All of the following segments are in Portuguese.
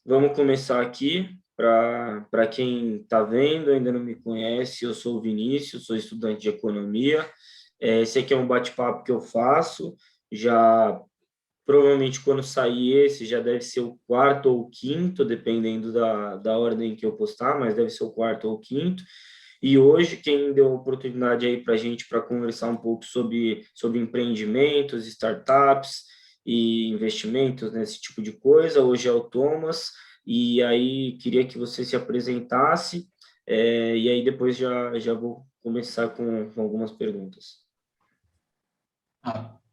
Vamos começar aqui. Para quem está vendo, ainda não me conhece, eu sou o Vinícius, sou estudante de economia. Esse aqui é um bate-papo que eu faço. Já provavelmente quando sair esse, já deve ser o quarto ou o quinto, dependendo da ordem que eu postar, mas deve ser o quarto ou o quinto. E hoje, quem deu a oportunidade aí para a gente para conversar um pouco sobre empreendimentos, startups e investimentos nesse tipo de coisa, hoje é o Thomas. E aí, queria que você se apresentasse, e aí depois já vou começar com algumas perguntas.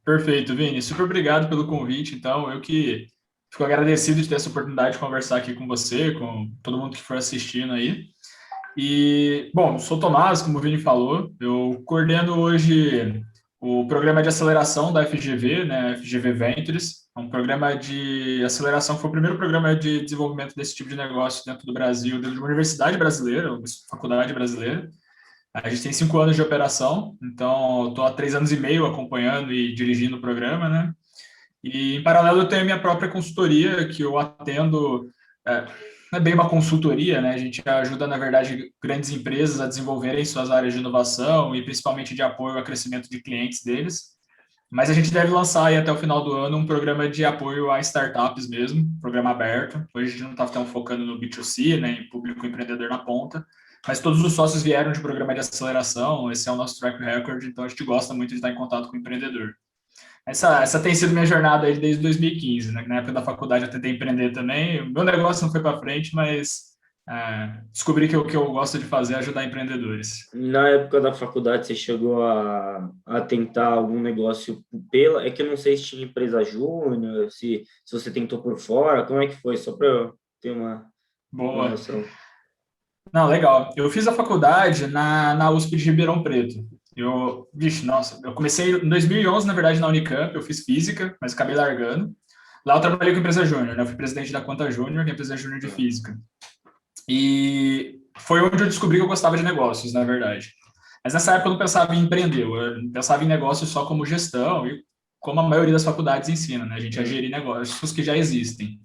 Perfeito, Vini. Super obrigado pelo convite. Então, eu que fico agradecido de ter essa oportunidade de conversar aqui com você, com todo mundo que for assistindo aí. E, bom, sou Tomás, como o Vini falou, eu coordeno hoje o programa de aceleração da FGV, né, FGV Ventures. É um programa de aceleração que foi o primeiro programa de desenvolvimento desse tipo de negócio dentro do Brasil, dentro de uma universidade brasileira, uma faculdade brasileira. A gente tem 5 anos de operação, então estou há 3 anos e meio acompanhando e dirigindo o programa, né? E, em paralelo, eu tenho a minha própria consultoria, que eu atendo, não é bem uma consultoria, né? A gente ajuda, na verdade, grandes empresas a desenvolverem suas áreas de inovação e principalmente de apoio ao crescimento de clientes deles. Mas a gente deve lançar aí até o final do ano um programa de apoio a startups mesmo, programa aberto. Hoje a gente não está tão focando no B2C, né, em público empreendedor na ponta, mas todos os sócios vieram de programa de aceleração, esse é o nosso track record, então a gente gosta muito de estar em contato com o empreendedor. Essa tem sido minha jornada aí desde 2015, né? Na época da faculdade eu tentei empreender também, o meu negócio não foi para frente, mas descobri que o que eu gosto de fazer é ajudar empreendedores. Na época da faculdade, você chegou a tentar algum negócio pela... É que eu não sei se tinha empresa júnior, se você tentou por fora, como é que foi? Só para eu ter uma Boa. noção. Não, legal. Eu fiz a faculdade na USP de Ribeirão Preto. Nossa, eu comecei em 2011, na verdade, na Unicamp, eu fiz física, mas acabei largando. Lá eu trabalhei com empresa júnior, né? Eu fui presidente da Conta Júnior, que é a empresa júnior de física. E foi onde eu descobri que eu gostava de negócios, na verdade. Mas nessa época eu não pensava em empreender, eu pensava em negócios só como gestão e como a maioria das faculdades ensina, né? A gente a gerir negócios que já existem.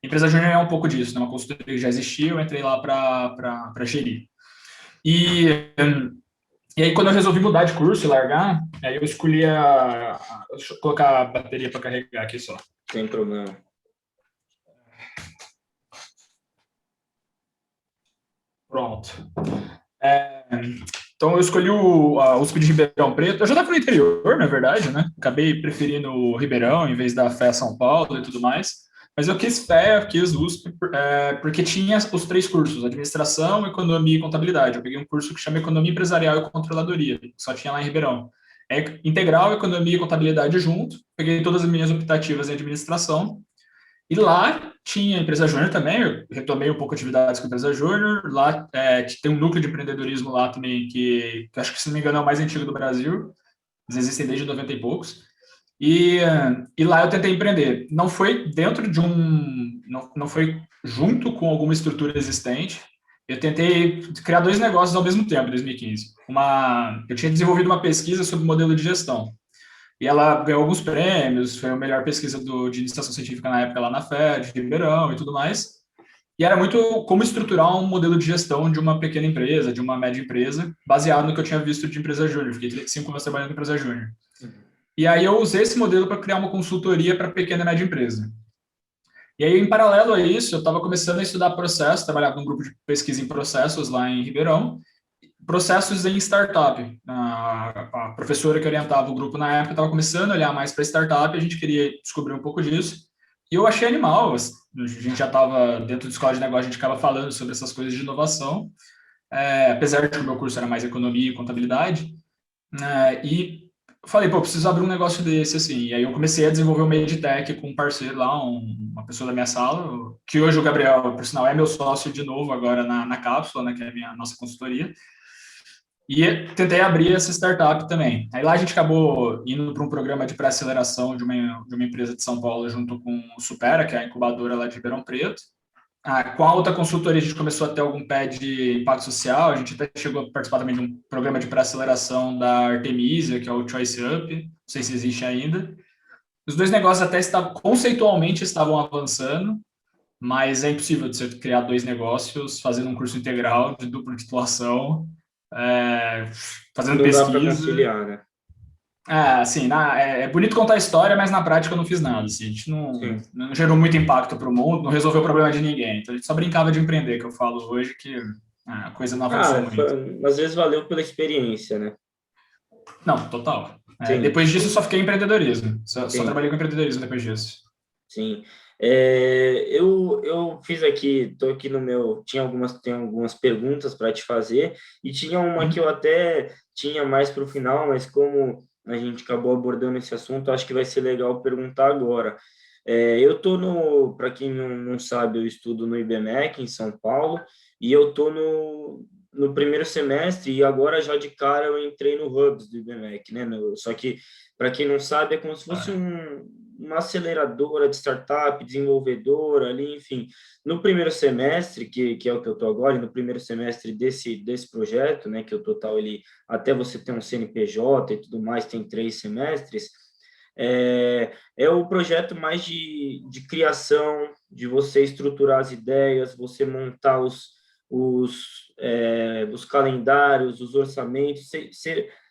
Empresa Júnior é um pouco disso, né? Uma consultoria que já existia, eu entrei lá para gerir. E, e aí, quando eu resolvi mudar de curso e largar, aí eu escolhi deixa eu colocar a bateria para carregar aqui só. Sem problema. Pronto. É, então, eu escolhi a USP de Ribeirão Preto. Eu já estava no interior, na verdade, né? Acabei preferindo o Ribeirão em vez da FEA São Paulo e tudo mais. Mas eu quis FEA, quis USP, porque tinha os 3 cursos, administração, economia e contabilidade. Eu peguei um curso que chama Economia Empresarial e Controladoria, que só tinha lá em Ribeirão. É integral, economia e contabilidade junto. Peguei todas as minhas optativas em administração. E lá tinha empresa júnior também, eu retomei um pouco atividades com a empresa júnior. Lá tem um núcleo de empreendedorismo lá também, que acho que, se não me engano, é o mais antigo do Brasil. Eles existem desde 90 e poucos. E lá eu tentei empreender. Não foi dentro de um. Não foi junto com alguma estrutura existente. Eu tentei criar 2 negócios ao mesmo tempo, em 2015. Eu tinha desenvolvido uma pesquisa sobre modelo de gestão. E ela ganhou alguns prêmios, foi a melhor pesquisa de iniciação científica na época lá na FED, de Ribeirão e tudo mais. E era muito como estruturar um modelo de gestão de uma pequena empresa, de uma média empresa, baseado no que eu tinha visto de empresa júnior. Fiquei 5 anos trabalhando em empresa júnior. E aí eu usei esse modelo para criar uma consultoria para pequena e média empresa. E aí, em paralelo a isso, eu estava começando a estudar processo, trabalhava num grupo de pesquisa em processos lá em Ribeirão, processos em startup. A professora que orientava o grupo na época estava começando a olhar mais para startup, a gente queria descobrir um pouco disso. E eu achei animal, a gente já estava dentro de escola de negócio, a gente acaba falando sobre essas coisas de inovação, apesar de que o meu curso era mais economia e contabilidade. E falei, pô, preciso abrir um negócio desse, assim. E aí eu comecei a desenvolver uma edtech com um parceiro lá, uma pessoa da minha sala, que hoje o Gabriel, por sinal, é meu sócio de novo agora na Cápsula, né, que é a nossa consultoria. E tentei abrir essa startup também. Aí lá a gente acabou indo para um programa de pré-aceleração de uma empresa de São Paulo, junto com o Supera, que é a incubadora lá de Ribeirão Preto. Com a outra consultoria, a gente começou a ter algum pé de impacto social. A gente até chegou a participar também de um programa de pré-aceleração da Artemisia, que é o Choice Up. Não sei se existe ainda. Os 2 negócios até conceitualmente estavam avançando, mas é impossível de você criar dois negócios fazendo um curso integral de dupla titulação, é, fazendo Não dá para pesquisa. conciliar, né? Assim, é bonito contar a história, mas na prática eu não fiz nada. Assim, a gente Sim. não gerou muito impacto para o mundo, não resolveu o problema de ninguém. Então a gente só brincava de empreender, que eu falo hoje que a coisa não avançou muito. Às vezes valeu pela experiência, né? Não, total. Sim, Depois disso, eu só fiquei em empreendedorismo. Só sim. trabalhei com empreendedorismo depois disso. Sim. Eu fiz aqui, tô aqui no meu, tenho algumas perguntas para te fazer, e tinha uma que eu Uhum. até tinha mais para o final, mas como a gente acabou abordando esse assunto, acho que vai ser legal perguntar agora. Eu tô no, para quem não sabe, eu estudo no IBMEC, em São Paulo, e eu tô no primeiro semestre, e agora já de cara eu entrei no Hubs do IBMEC, né? Só que, para quem não sabe, é como se fosse Ah, uma aceleradora de startup, desenvolvedora ali, enfim. No primeiro semestre, que é o que eu estou agora, e no primeiro semestre desse projeto, né, que o total ele, até você ter um CNPJ e tudo mais, tem 3 semestres, é o projeto mais de criação, de você estruturar as ideias, você montar os calendários, os orçamentos,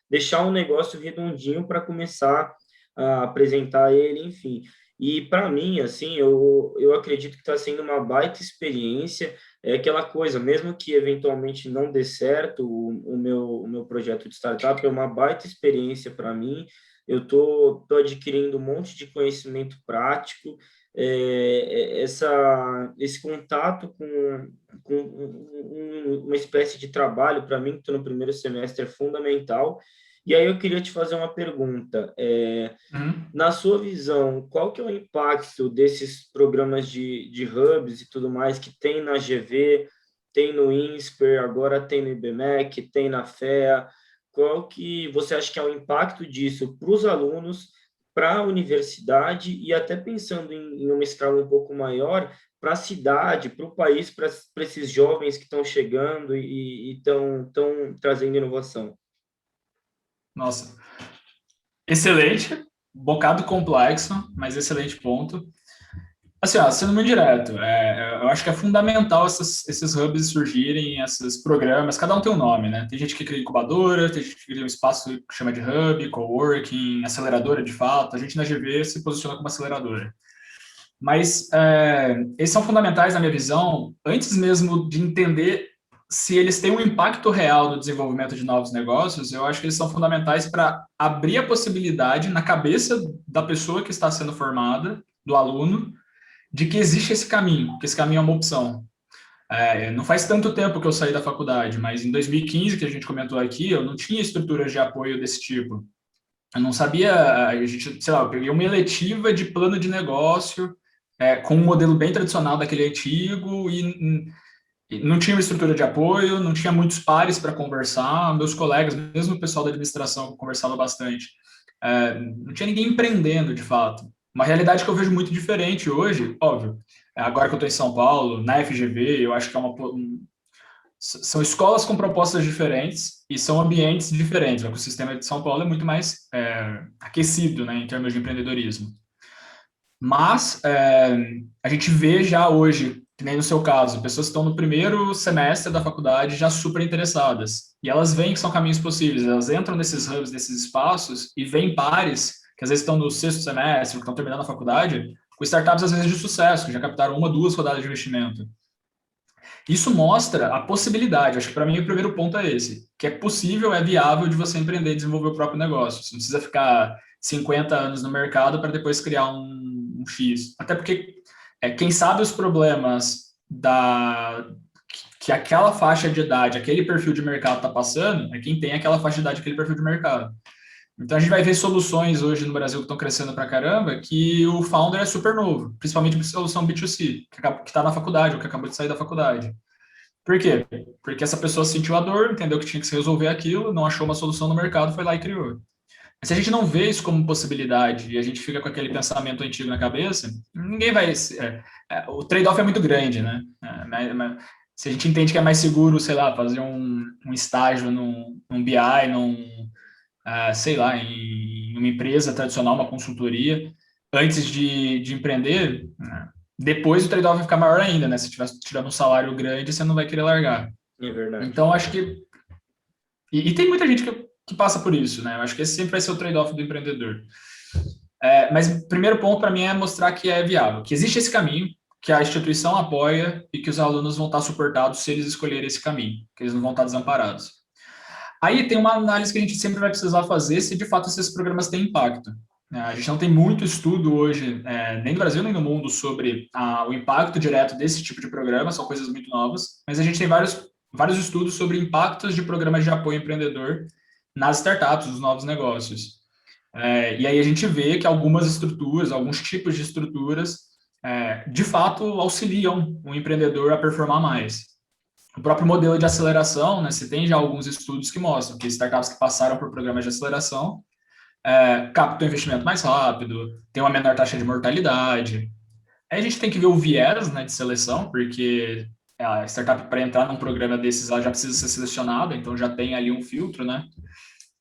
deixar um negócio redondinho para começar a apresentar ele, enfim. E para mim, assim, eu acredito que está sendo uma baita experiência. É aquela coisa, mesmo que eventualmente não dê certo, o meu projeto de startup é uma baita experiência para mim. Eu tô adquirindo um monte de conhecimento prático, esse contato com uma espécie de trabalho, para mim, que estou no primeiro semestre, é fundamental. E aí eu queria te fazer uma pergunta. uhum. Na sua visão, qual que é o impacto desses programas de hubs e tudo mais que tem na GV, tem no INSPER, agora tem no IBMEC, tem na FEA? Qual que você acha que é o impacto disso para os alunos, para a universidade e até pensando em uma escala um pouco maior, para a cidade, para o país, para esses jovens que estão chegando e estão trazendo inovação? Nossa, excelente, bocado complexo, mas excelente ponto. Assim, ó, sendo muito direto, eu acho que é fundamental esses hubs surgirem, esses programas, cada um tem um nome, né? Tem gente que cria incubadora, tem gente que cria um espaço que chama de hub, coworking, aceleradora de fato. A gente na GV se posiciona como aceleradora. Mas eles são fundamentais, na minha visão, antes mesmo de entender se eles têm um impacto real no desenvolvimento de novos negócios, eu acho que eles são fundamentais para abrir a possibilidade na cabeça da pessoa que está sendo formada, do aluno, de que existe esse caminho, que esse caminho é uma opção. Não faz tanto tempo que eu saí da faculdade, mas em 2015, que a gente comentou aqui, eu não tinha estruturas de apoio desse tipo. Eu não sabia, a gente, sei lá, eu peguei uma eletiva de plano de negócio, com um modelo bem tradicional daquele antigo, e não tinha uma estrutura de apoio, não tinha muitos pares para conversar, meus colegas, mesmo o pessoal da administração, eu conversava bastante. Não tinha ninguém empreendendo, de fato. Uma realidade que eu vejo muito diferente hoje, óbvio. Agora que eu estou em São Paulo, na FGV, eu acho que são escolas com propostas diferentes e são ambientes diferentes. O ecossistema de São Paulo é muito mais aquecido, né, em termos de empreendedorismo. Mas a gente vê já hoje, que nem no seu caso, pessoas que estão no primeiro semestre da faculdade já super interessadas. E elas veem que são caminhos possíveis, elas entram nesses hubs, nesses espaços, e veem pares que às vezes estão no sexto semestre, que estão terminando a faculdade, com startups às vezes de sucesso, que já captaram uma, duas rodadas de investimento. Isso mostra a possibilidade, acho que para mim o primeiro ponto é esse, que é possível, é viável de você empreender e desenvolver o próprio negócio. Você não precisa ficar 50 anos no mercado para depois criar um X. Até porque quem sabe os problemas que aquela faixa de idade, aquele perfil de mercado está passando, é quem tem aquela faixa de idade, aquele perfil de mercado. Então a gente vai ver soluções hoje no Brasil que estão crescendo para caramba, que o founder é super novo, principalmente solução B2C, que está na faculdade ou que acabou de sair da faculdade. Por quê? Porque essa pessoa sentiu a dor, entendeu que tinha que se resolver aquilo, não achou uma solução no mercado, foi lá e criou. Mas se a gente não vê isso como possibilidade e a gente fica com aquele pensamento antigo na cabeça, ninguém vai. O trade-off é muito grande, né? Se a gente entende que é mais seguro, sei lá, fazer um estágio num BI, sei lá, em uma empresa tradicional, uma consultoria, antes de empreender, né? depois o trade-off vai ficar maior ainda, né? Se estiver tirando um salário grande, você não vai querer largar. É verdade. Então, acho que... E tem muita gente que passa por isso, né? Eu acho que esse sempre vai ser o trade-off do empreendedor. Mas o primeiro ponto para mim é mostrar que é viável, que existe esse caminho, que a instituição apoia e que os alunos vão estar suportados se eles escolherem esse caminho, que eles não vão estar desamparados. Aí tem uma análise que a gente sempre vai precisar fazer se de fato esses programas têm impacto. A gente não tem muito estudo hoje, nem no Brasil nem no mundo, sobre o impacto direto desse tipo de programa, são coisas muito novas, mas a gente tem vários estudos sobre impactos de programas de apoio empreendedor nas startups, nos novos negócios. E aí a gente vê que algumas estruturas, alguns tipos de estruturas, de fato auxiliam o empreendedor a performar mais. O próprio modelo de aceleração, né, você tem já alguns estudos que mostram que startups que passaram por programas de aceleração captam investimento mais rápido, tem uma menor taxa de mortalidade. Aí a gente tem que ver o viés, né, de seleção, porque a startup, para entrar num programa desses, ela já precisa ser selecionada, então já tem ali um filtro, né?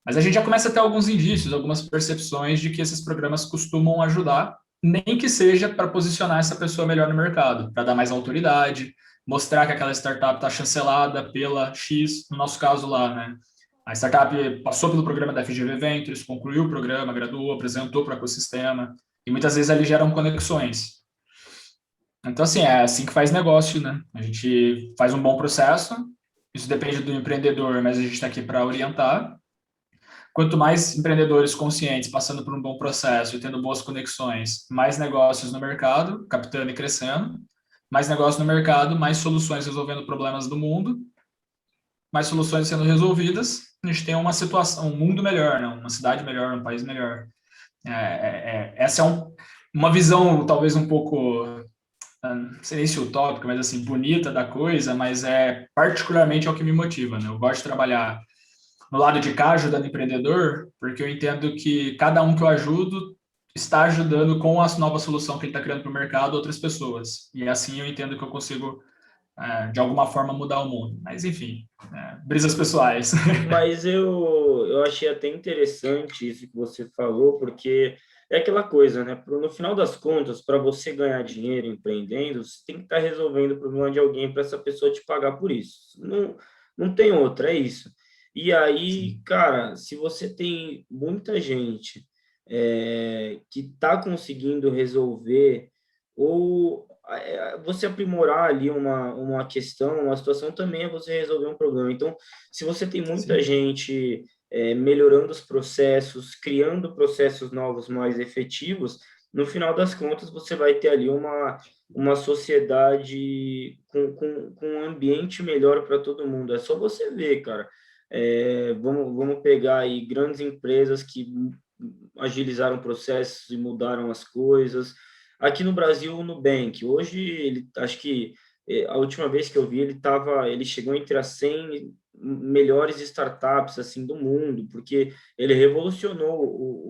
Mas a gente já começa a ter alguns indícios, algumas percepções de que esses programas costumam ajudar, nem que seja para posicionar essa pessoa melhor no mercado, para dar mais autoridade, mostrar que aquela startup está chancelada pela X, no nosso caso lá, né? A startup passou pelo programa da FGV Ventures, concluiu o programa, graduou, apresentou para o ecossistema, e muitas vezes ali geram conexões. Então, assim, é assim que faz negócio, né? A gente faz um bom processo, isso depende do empreendedor, mas a gente está aqui para orientar. Quanto mais empreendedores conscientes passando por um bom processo e tendo boas conexões, mais negócios no mercado, captando e crescendo, mais negócios no mercado, mais soluções resolvendo problemas do mundo, mais soluções sendo resolvidas, a gente tem uma situação, um mundo melhor, né? Uma cidade melhor, um país melhor. Essa é uma visão talvez um pouco, não sei se utópica, mas assim, bonita da coisa, mas particularmente é o que me motiva, né? Eu gosto de trabalhar no lado de cá, ajudando o empreendedor, porque eu entendo que cada um que eu ajudo está ajudando com a nova solução que ele está criando para o mercado outras pessoas. E assim eu entendo que eu consigo, de alguma forma, mudar o mundo. Mas, enfim, brisas pessoais. Mas eu achei até interessante isso que você falou, porque é aquela coisa, né? No final das contas, para você ganhar dinheiro empreendendo, você tem que estar resolvendo o problema de alguém para essa pessoa te pagar por isso. Não, não tem outra, é isso. E aí, Sim. cara, se você tem muita gente que está conseguindo resolver, ou você aprimorar ali uma questão, uma situação, também é você resolver um problema. Então, se você tem muita Sim. gente melhorando os processos, criando processos novos mais efetivos, no final das contas, você vai ter ali uma sociedade com um ambiente melhor para todo mundo. É só você ver, cara. Vamos pegar aí grandes empresas que agilizaram processos e mudaram as coisas. Aqui no Brasil, o Nubank, hoje, acho que a última vez que eu vi, ele chegou entre as 100 melhores startups assim do mundo, porque ele revolucionou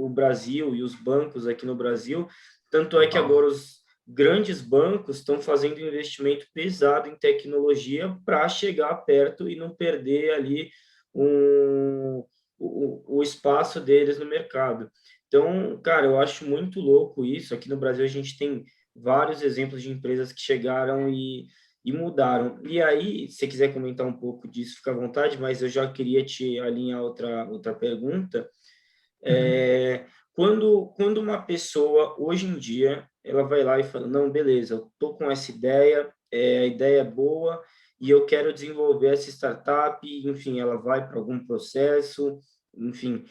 o Brasil e os bancos aqui no Brasil. Tanto é que Total. agora os grandes bancos estão fazendo investimento pesado em tecnologia para chegar perto e não perder ali o espaço deles no mercado. Então, cara, eu acho muito louco isso. Aqui no Brasil a gente tem vários exemplos de empresas que chegaram e mudaram. E aí, se você quiser comentar um pouco disso, fica à vontade, mas eu já queria te alinhar outra pergunta. Uhum. Quando uma pessoa, hoje em dia, ela vai lá e fala, não, beleza, eu estou com essa ideia, a ideia é boa, e eu quero desenvolver essa startup, enfim, ela vai para algum processo, enfim,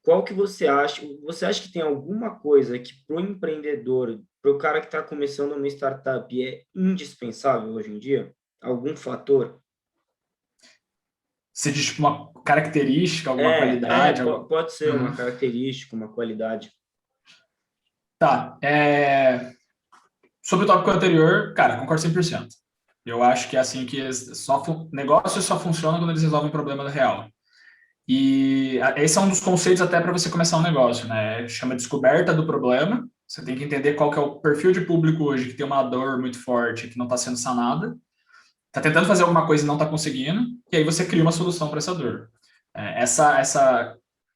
qual que você acha? Você acha que tem alguma coisa que para o empreendedor, para o cara que está começando uma startup, é indispensável hoje em dia? Algum fator? Você diz tipo, uma característica, alguma qualidade? Pode ser Uhum. uma característica, uma qualidade. Tá. Sobre o tópico anterior, cara, concordo 100%. Eu acho que é assim que negócios só funcionam quando eles resolvem um problema real. E esse é um dos conceitos até para você começar um negócio, né? Chama descoberta do problema. Você tem que entender qual que é o perfil de público hoje que tem uma dor muito forte, que não está sendo sanada, está tentando fazer alguma coisa e não está conseguindo, e aí você cria uma solução para essa dor.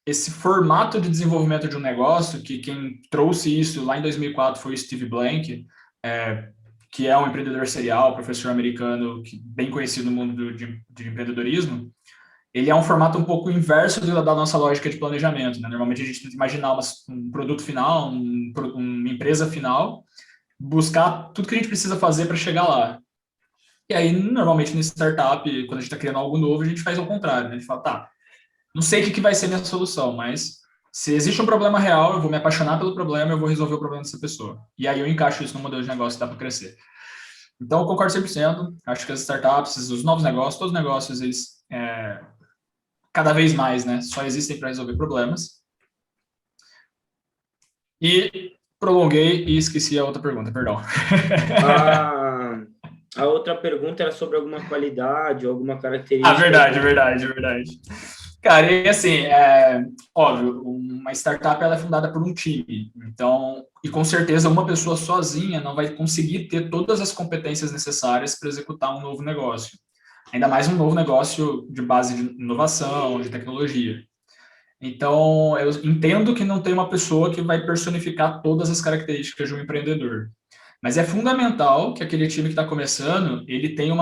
Esse formato de desenvolvimento de um negócio, que quem trouxe isso lá em 2004 foi o Steve Blank, que é um empreendedor serial, professor americano, bem conhecido no mundo de empreendedorismo, ele é um formato um pouco inverso da nossa lógica de planejamento, né? Normalmente a gente tenta imaginar um produto final, uma empresa final, buscar tudo que a gente precisa fazer para chegar lá. E aí, normalmente, na startup, quando a gente está criando algo novo, a gente faz ao contrário, né? A gente fala, tá, não sei o que vai ser minha solução, mas se existe um problema real, eu vou me apaixonar pelo problema, eu vou resolver o problema dessa pessoa. E aí eu encaixo isso no modelo de negócio que dá para crescer. Então, eu concordo 100%. Acho que as startups, os novos negócios, todos os negócios, eles cada vez mais, né, só existem para resolver problemas. E prolonguei e esqueci a outra pergunta, perdão. A outra pergunta era sobre alguma qualidade, alguma característica. Verdade. Cara, e assim, óbvio, uma startup ela é fundada por um time, então, e com certeza uma pessoa sozinha não vai conseguir ter todas as competências necessárias para executar um novo negócio, ainda mais um novo negócio de base de inovação, de tecnologia. Então, eu entendo que não tem uma pessoa que vai personificar todas as características de um empreendedor, mas é fundamental que aquele time que está começando, ele tenha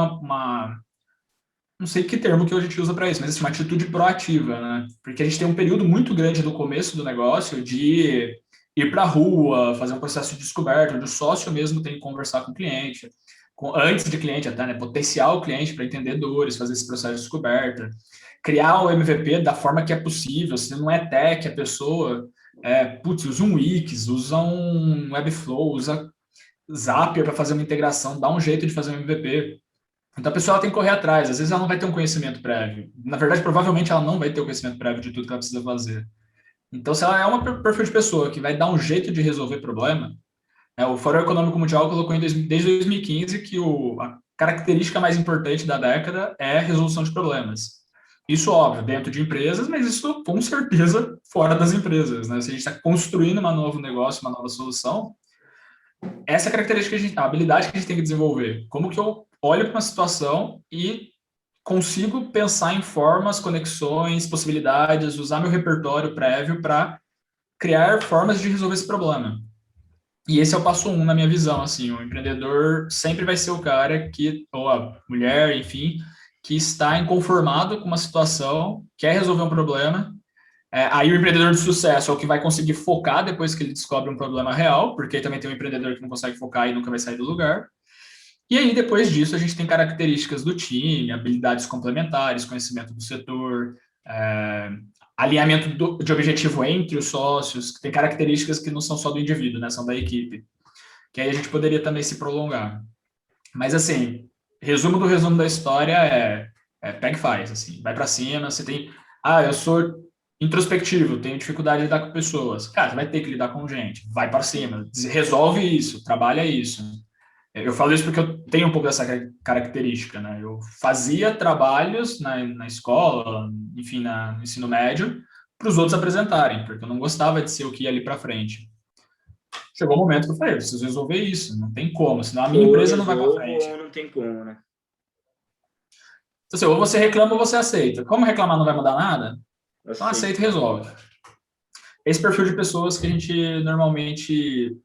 não sei que termo que a gente usa para isso, mas assim, uma atitude proativa, né? Porque a gente tem um período muito grande no começo do negócio de ir para a rua, fazer um processo de descoberta, onde o sócio mesmo tem que conversar com o cliente, antes de cliente até, né? Potenciar o cliente para entender dores, fazer esse processo de descoberta, criar o MVP da forma que é possível, se não é tech, a pessoa usa um Wix, usa um Webflow, usa Zapier para fazer uma integração, dá um jeito de fazer um MVP. Então a pessoa tem que correr atrás. Às vezes ela não vai ter um conhecimento prévio. Na verdade, provavelmente ela não vai ter o conhecimento prévio de tudo que ela precisa fazer. Então, se ela é uma perfil de pessoa que vai dar um jeito de resolver problema, o Fórum Econômico Mundial colocou desde 2015 que a característica mais importante da década é a resolução de problemas. Isso, óbvio, dentro de empresas, mas isso com certeza fora das empresas, né? Se a gente está construindo um novo negócio, uma nova solução, essa é a característica, a habilidade que a gente tem que desenvolver. Como que eu olho para uma situação e consigo pensar em formas, conexões, possibilidades, usar meu repertório prévio para criar formas de resolver esse problema. E esse é o passo 1 na minha visão, assim, o empreendedor sempre vai ser o cara ou a mulher, enfim, que está inconformado com uma situação, quer resolver um problema. Aí o empreendedor de sucesso é o que vai conseguir focar depois que ele descobre um problema real, porque também tem um empreendedor que não consegue focar e nunca vai sair do lugar. E aí, depois disso, a gente tem características do time, habilidades complementares, conhecimento do setor, alinhamento de objetivo entre os sócios, que tem características que não são só do indivíduo, né, são da equipe. Que aí a gente poderia também se prolongar. Mas, assim, resumo do resumo da história pega e faz, assim, vai para cima, você tem... eu sou introspectivo, tenho dificuldade de lidar com pessoas. Cara, você vai ter que lidar com gente, vai para cima, resolve isso, trabalha isso. Eu falo isso porque eu tenho um pouco dessa característica, né? Eu fazia trabalhos na escola, enfim, no ensino médio, para os outros apresentarem, porque eu não gostava de ser o que ia ali para frente. Chegou o momento que eu falei, eu preciso resolver isso, não tem como, senão a minha empresa não vai para frente. Ou não tem como, né? Então, assim, ou você reclama ou você aceita. Como reclamar não vai mudar nada? Então aceita e resolve. Esse perfil de pessoas que a gente normalmente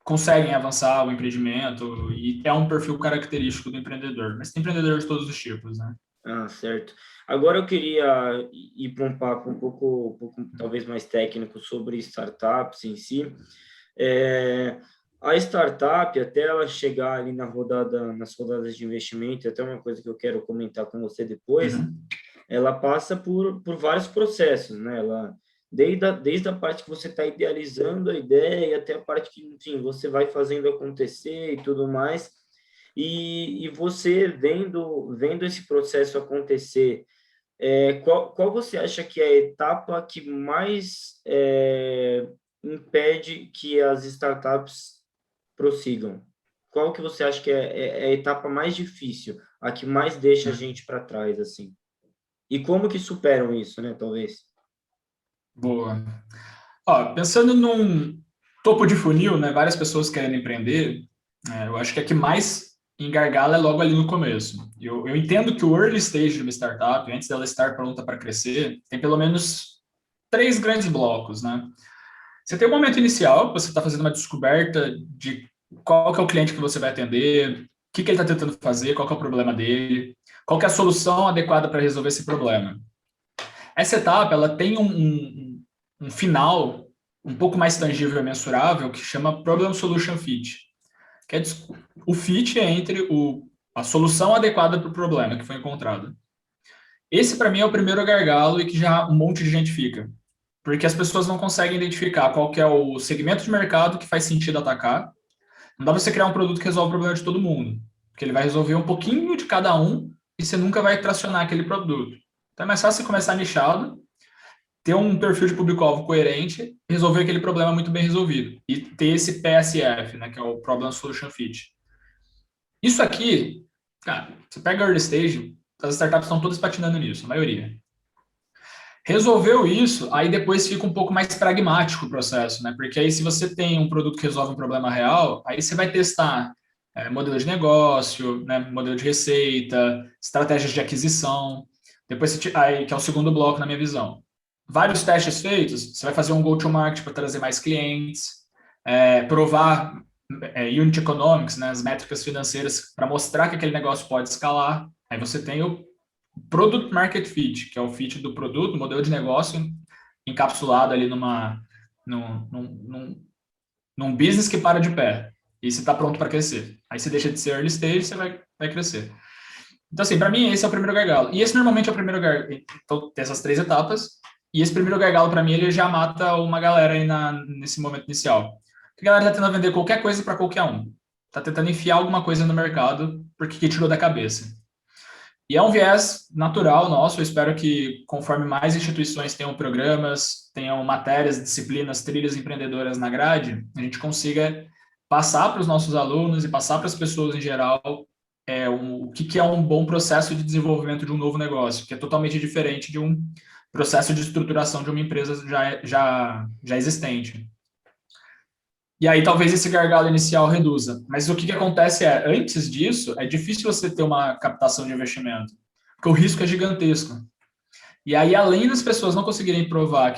conseguem avançar o empreendimento e é um perfil característico do empreendedor. Mas tem empreendedor de todos os tipos, né? Certo. Agora eu queria ir para um papo um pouco talvez mais técnico sobre startups em si. A startup, até ela chegar ali nas rodadas de investimento, até uma coisa que eu quero comentar com você depois, ela passa por vários processos, né? Desde a parte que você está idealizando a ideia até a parte que, enfim, você vai fazendo acontecer e tudo mais. E você vendo esse processo acontecer, qual você acha que é a etapa que mais impede que as startups prossigam? Qual que você acha que é a etapa mais difícil, a que mais deixa a gente para trás, assim? E como que superam isso, né, talvez? Boa. Pensando num topo de funil, né, várias pessoas querendo empreender, eu acho que a que mais engargala é logo ali no começo. Eu entendo que o early stage de uma startup, antes dela estar pronta para crescer, tem pelo menos 3 grandes blocos, né? Você tem o momento inicial, você está fazendo uma descoberta de qual que é o cliente que você vai atender, que ele está tentando fazer, qual que é o problema dele, qual que é a solução adequada para resolver esse problema. Essa etapa, ela tem um final um pouco mais tangível e mensurável que chama Problem Solution Fit, que é o fit é entre a solução adequada para o problema que foi encontrado. Esse, para mim, é o primeiro gargalo e que já um monte de gente fica. Porque as pessoas não conseguem identificar qual que é o segmento de mercado que faz sentido atacar. Não dá pra você criar um produto que resolve o problema de todo mundo. Porque ele vai resolver um pouquinho de cada um e você nunca vai tracionar aquele produto. Então é mais fácil você começar nichado, ter um perfil de público-alvo coerente, resolver aquele problema muito bem resolvido. E ter esse PSF, né, que é o Problem Solution Fit. Isso aqui, cara, você pega early stage, as startups estão todas patinando nisso, a maioria. Resolveu isso, aí depois fica um pouco mais pragmático o processo, né? Porque aí se você tem um produto que resolve um problema real, aí você vai testar modelo de negócio, né? Modelo de receita, estratégias de aquisição. Depois aí, que é o segundo bloco na minha visão. Vários testes feitos, você vai fazer um go-to-market para trazer mais clientes, provar unit economics, né? As métricas financeiras para mostrar que aquele negócio pode escalar. Aí você tem o Product Market Fit, que é o fit do produto, modelo de negócio encapsulado ali num business que para de pé. E você está pronto para crescer. Aí você deixa de ser early stage, você vai crescer. Então, assim, para mim, esse é o primeiro gargalo. E esse normalmente é o primeiro gargalo. Então, tem essas 3 etapas. E esse primeiro gargalo, para mim, ele já mata uma galera aí nesse momento inicial. Porque a galera está tentando vender qualquer coisa para qualquer um. Está tentando enfiar alguma coisa no mercado porque tirou da cabeça. E é um viés natural nosso. Eu espero que, conforme mais instituições tenham programas, tenham matérias, disciplinas, trilhas empreendedoras na grade, a gente consiga passar para os nossos alunos e passar para as pessoas em geral o que é um bom processo de desenvolvimento de um novo negócio, que é totalmente diferente de um processo de estruturação de uma empresa já existente. E aí talvez esse gargalo inicial reduza. Mas o que acontece antes disso, é difícil você ter uma captação de investimento, porque o risco é gigantesco. E aí, além das pessoas não conseguirem provar,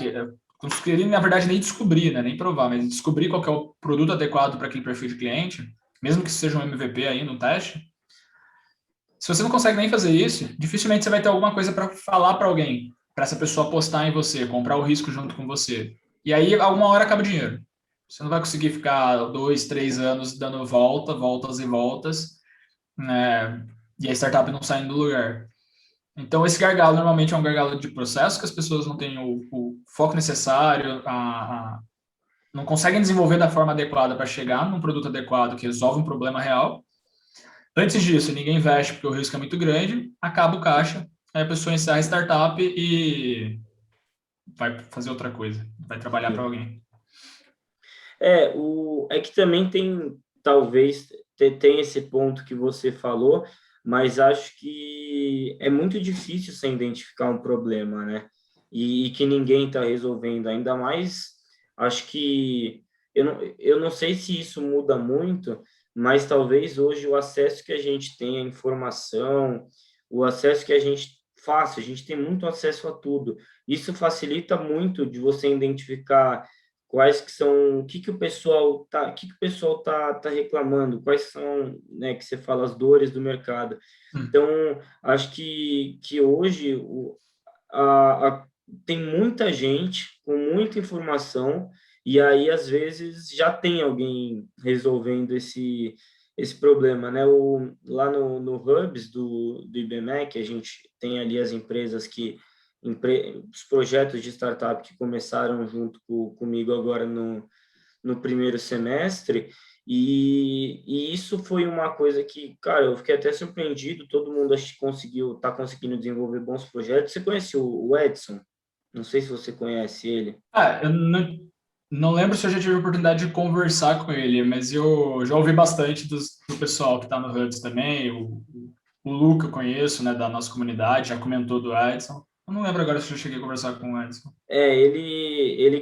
conseguirem, na verdade, nem descobrir, né, nem provar, mas descobrir qual que é o produto adequado para aquele perfil de cliente, mesmo que seja um MVP ainda, um teste, se você não consegue nem fazer isso, dificilmente você vai ter alguma coisa para falar para alguém, para essa pessoa apostar em você, comprar o risco junto com você. E aí, alguma hora acaba o dinheiro. Você não vai conseguir ficar 2, 3 anos dando voltas e voltas, né? E a startup não saindo do lugar. Então, esse gargalo normalmente é um gargalo de processo, que as pessoas não têm o foco necessário, não conseguem desenvolver da forma adequada para chegar num produto adequado que resolve um problema real. Antes disso, ninguém investe porque o risco é muito grande, acaba o caixa, aí a pessoa encerra a startup e vai fazer outra coisa, vai trabalhar para alguém. É que também talvez, tem esse ponto que você falou, mas acho que é muito difícil você identificar um problema, né? E que ninguém está resolvendo, ainda mais, acho que, eu não sei se isso muda muito, mas talvez hoje o acesso que a gente tem à informação, o acesso que a gente faz, a gente tem muito acesso a tudo. Isso facilita muito de você identificar quais que são, o que o pessoal tá reclamando, quais são, né, que você fala as dores do mercado. Então, acho que hoje tem muita gente com muita informação e aí às vezes já tem alguém resolvendo esse problema, né? Lá no Hubs do IBMEC, a gente tem ali as empresas os projetos de startup que começaram junto comigo agora no primeiro semestre, e isso foi uma coisa que, cara, eu fiquei até surpreendido, todo mundo acho que tá conseguindo desenvolver bons projetos. Você conhece o Edson? Não sei se você conhece ele. Eu não lembro se eu já tive a oportunidade de conversar com ele, mas eu já ouvi bastante do pessoal que está no Hubs também, o Luca eu conheço, né, da nossa comunidade, já comentou do Edson. Eu não lembro agora se eu cheguei a conversar com o Edson. Ele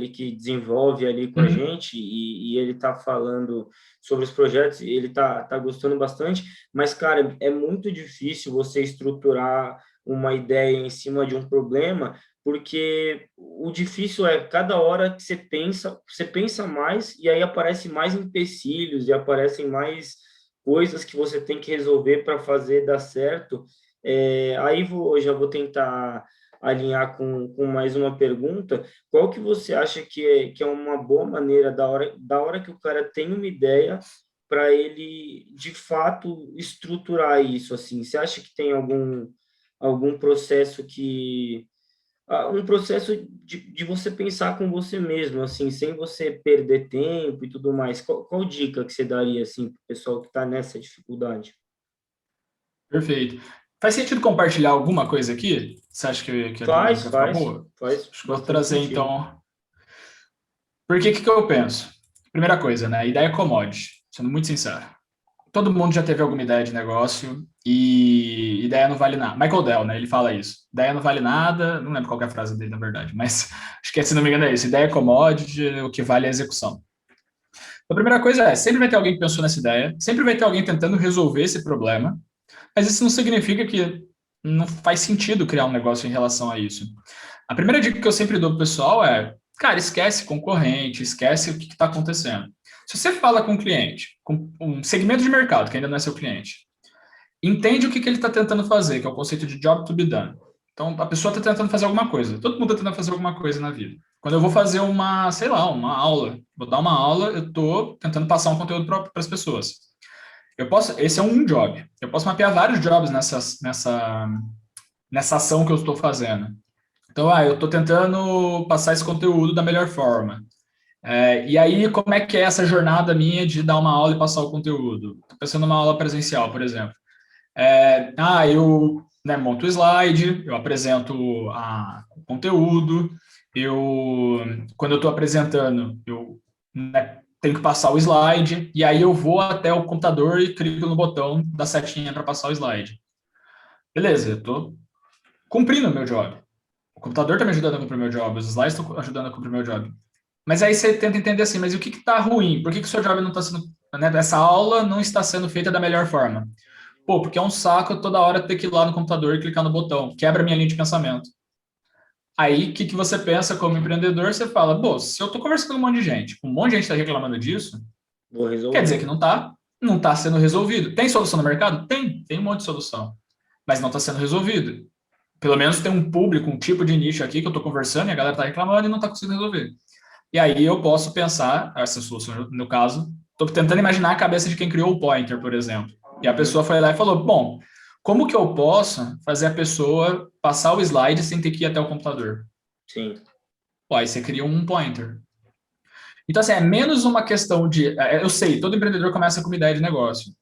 que desenvolve ali com a gente e ele tá falando sobre os projetos, e ele tá gostando bastante, mas, cara, é muito difícil você estruturar uma ideia em cima de um problema, porque o difícil é cada hora que você pensa mais e aí aparecem mais empecilhos e aparecem mais coisas que você tem que resolver para fazer dar certo. Aí já vou tentar alinhar com mais uma pergunta. Qual que você acha que é uma boa maneira, da hora que o cara tem uma ideia, para ele, de fato, estruturar isso, assim? Você acha que tem algum processo um processo de você pensar com você mesmo, assim, sem você perder tempo e tudo mais? Qual dica que você daria, assim, para o pessoal que está nessa dificuldade? Perfeito. Faz sentido compartilhar alguma coisa aqui? Você acha que a Faz, dinâmica fica faz, boa? faz Acho que vou bastante trazer, sentido. então. Porque que eu penso? Primeira coisa, né? Ideia é commodity, sendo muito sincero. Todo mundo já teve alguma ideia de negócio e ideia não vale nada. Michael Dell, né? Ele fala isso. Ideia não vale nada, não lembro qual que é a frase dele, na verdade, mas acho que, se não me engano, é isso. Ideia é commodity, o que vale é a execução. Então, a primeira coisa sempre vai ter alguém que pensou nessa ideia, sempre vai ter alguém tentando resolver esse problema, mas isso não significa que não faz sentido criar um negócio em relação a isso. A primeira dica que eu sempre dou pro pessoal é, cara, esquece concorrente, esquece o que está acontecendo. Se você fala com um cliente, com um segmento de mercado que ainda não é seu cliente, entende o que ele está tentando fazer, que é o conceito de job to be done. Então, a pessoa está tentando fazer alguma coisa. Todo mundo está tentando fazer alguma coisa na vida. Quando eu vou fazer sei lá, uma aula, vou dar uma aula, eu estou tentando passar um conteúdo para as pessoas. Esse é um job. Eu posso mapear vários jobs nessa ação que eu estou fazendo. Então, eu estou tentando passar esse conteúdo da melhor forma. E aí, como é que é essa jornada minha de dar uma aula e passar o conteúdo? Estou pensando numa aula presencial, por exemplo. Eu, né, monto o slide, eu apresento o conteúdo, quando eu estou apresentando, eu, né, tenho que passar o slide, e aí eu vou até o computador e clico no botão da setinha para passar o slide. Beleza, eu estou cumprindo o meu job. O computador está me ajudando a cumprir o meu job, os slides estão ajudando a cumprir o meu job. Mas aí você tenta entender assim, mas o que está ruim? Por que o seu job não está sendo, né, essa aula não está sendo feita da melhor forma? Pô, porque é um saco toda hora ter que ir lá no computador e clicar no botão. Quebra minha linha de pensamento. Aí, o que você pensa como empreendedor? Você fala, pô, se eu estou conversando com um monte de gente, um monte de gente está reclamando disso, Vou quer dizer que resolver. não tá sendo resolvido. Tem solução no mercado? Tem um monte de solução. Mas não está sendo resolvido. Pelo menos tem um público, um tipo de nicho aqui que eu estou conversando e a galera está reclamando e não está conseguindo resolver. E aí eu posso pensar, essa solução, no caso, estou tentando imaginar a cabeça de quem criou o Pointer, por exemplo. E a Uhum. pessoa foi lá e falou, bom, como que eu posso fazer a pessoa passar o slide sem ter que ir até o computador? Sim. Pô, aí você cria um Pointer. Então, assim, é menos uma questão de... Eu sei, todo empreendedor começa com uma ideia de negócio,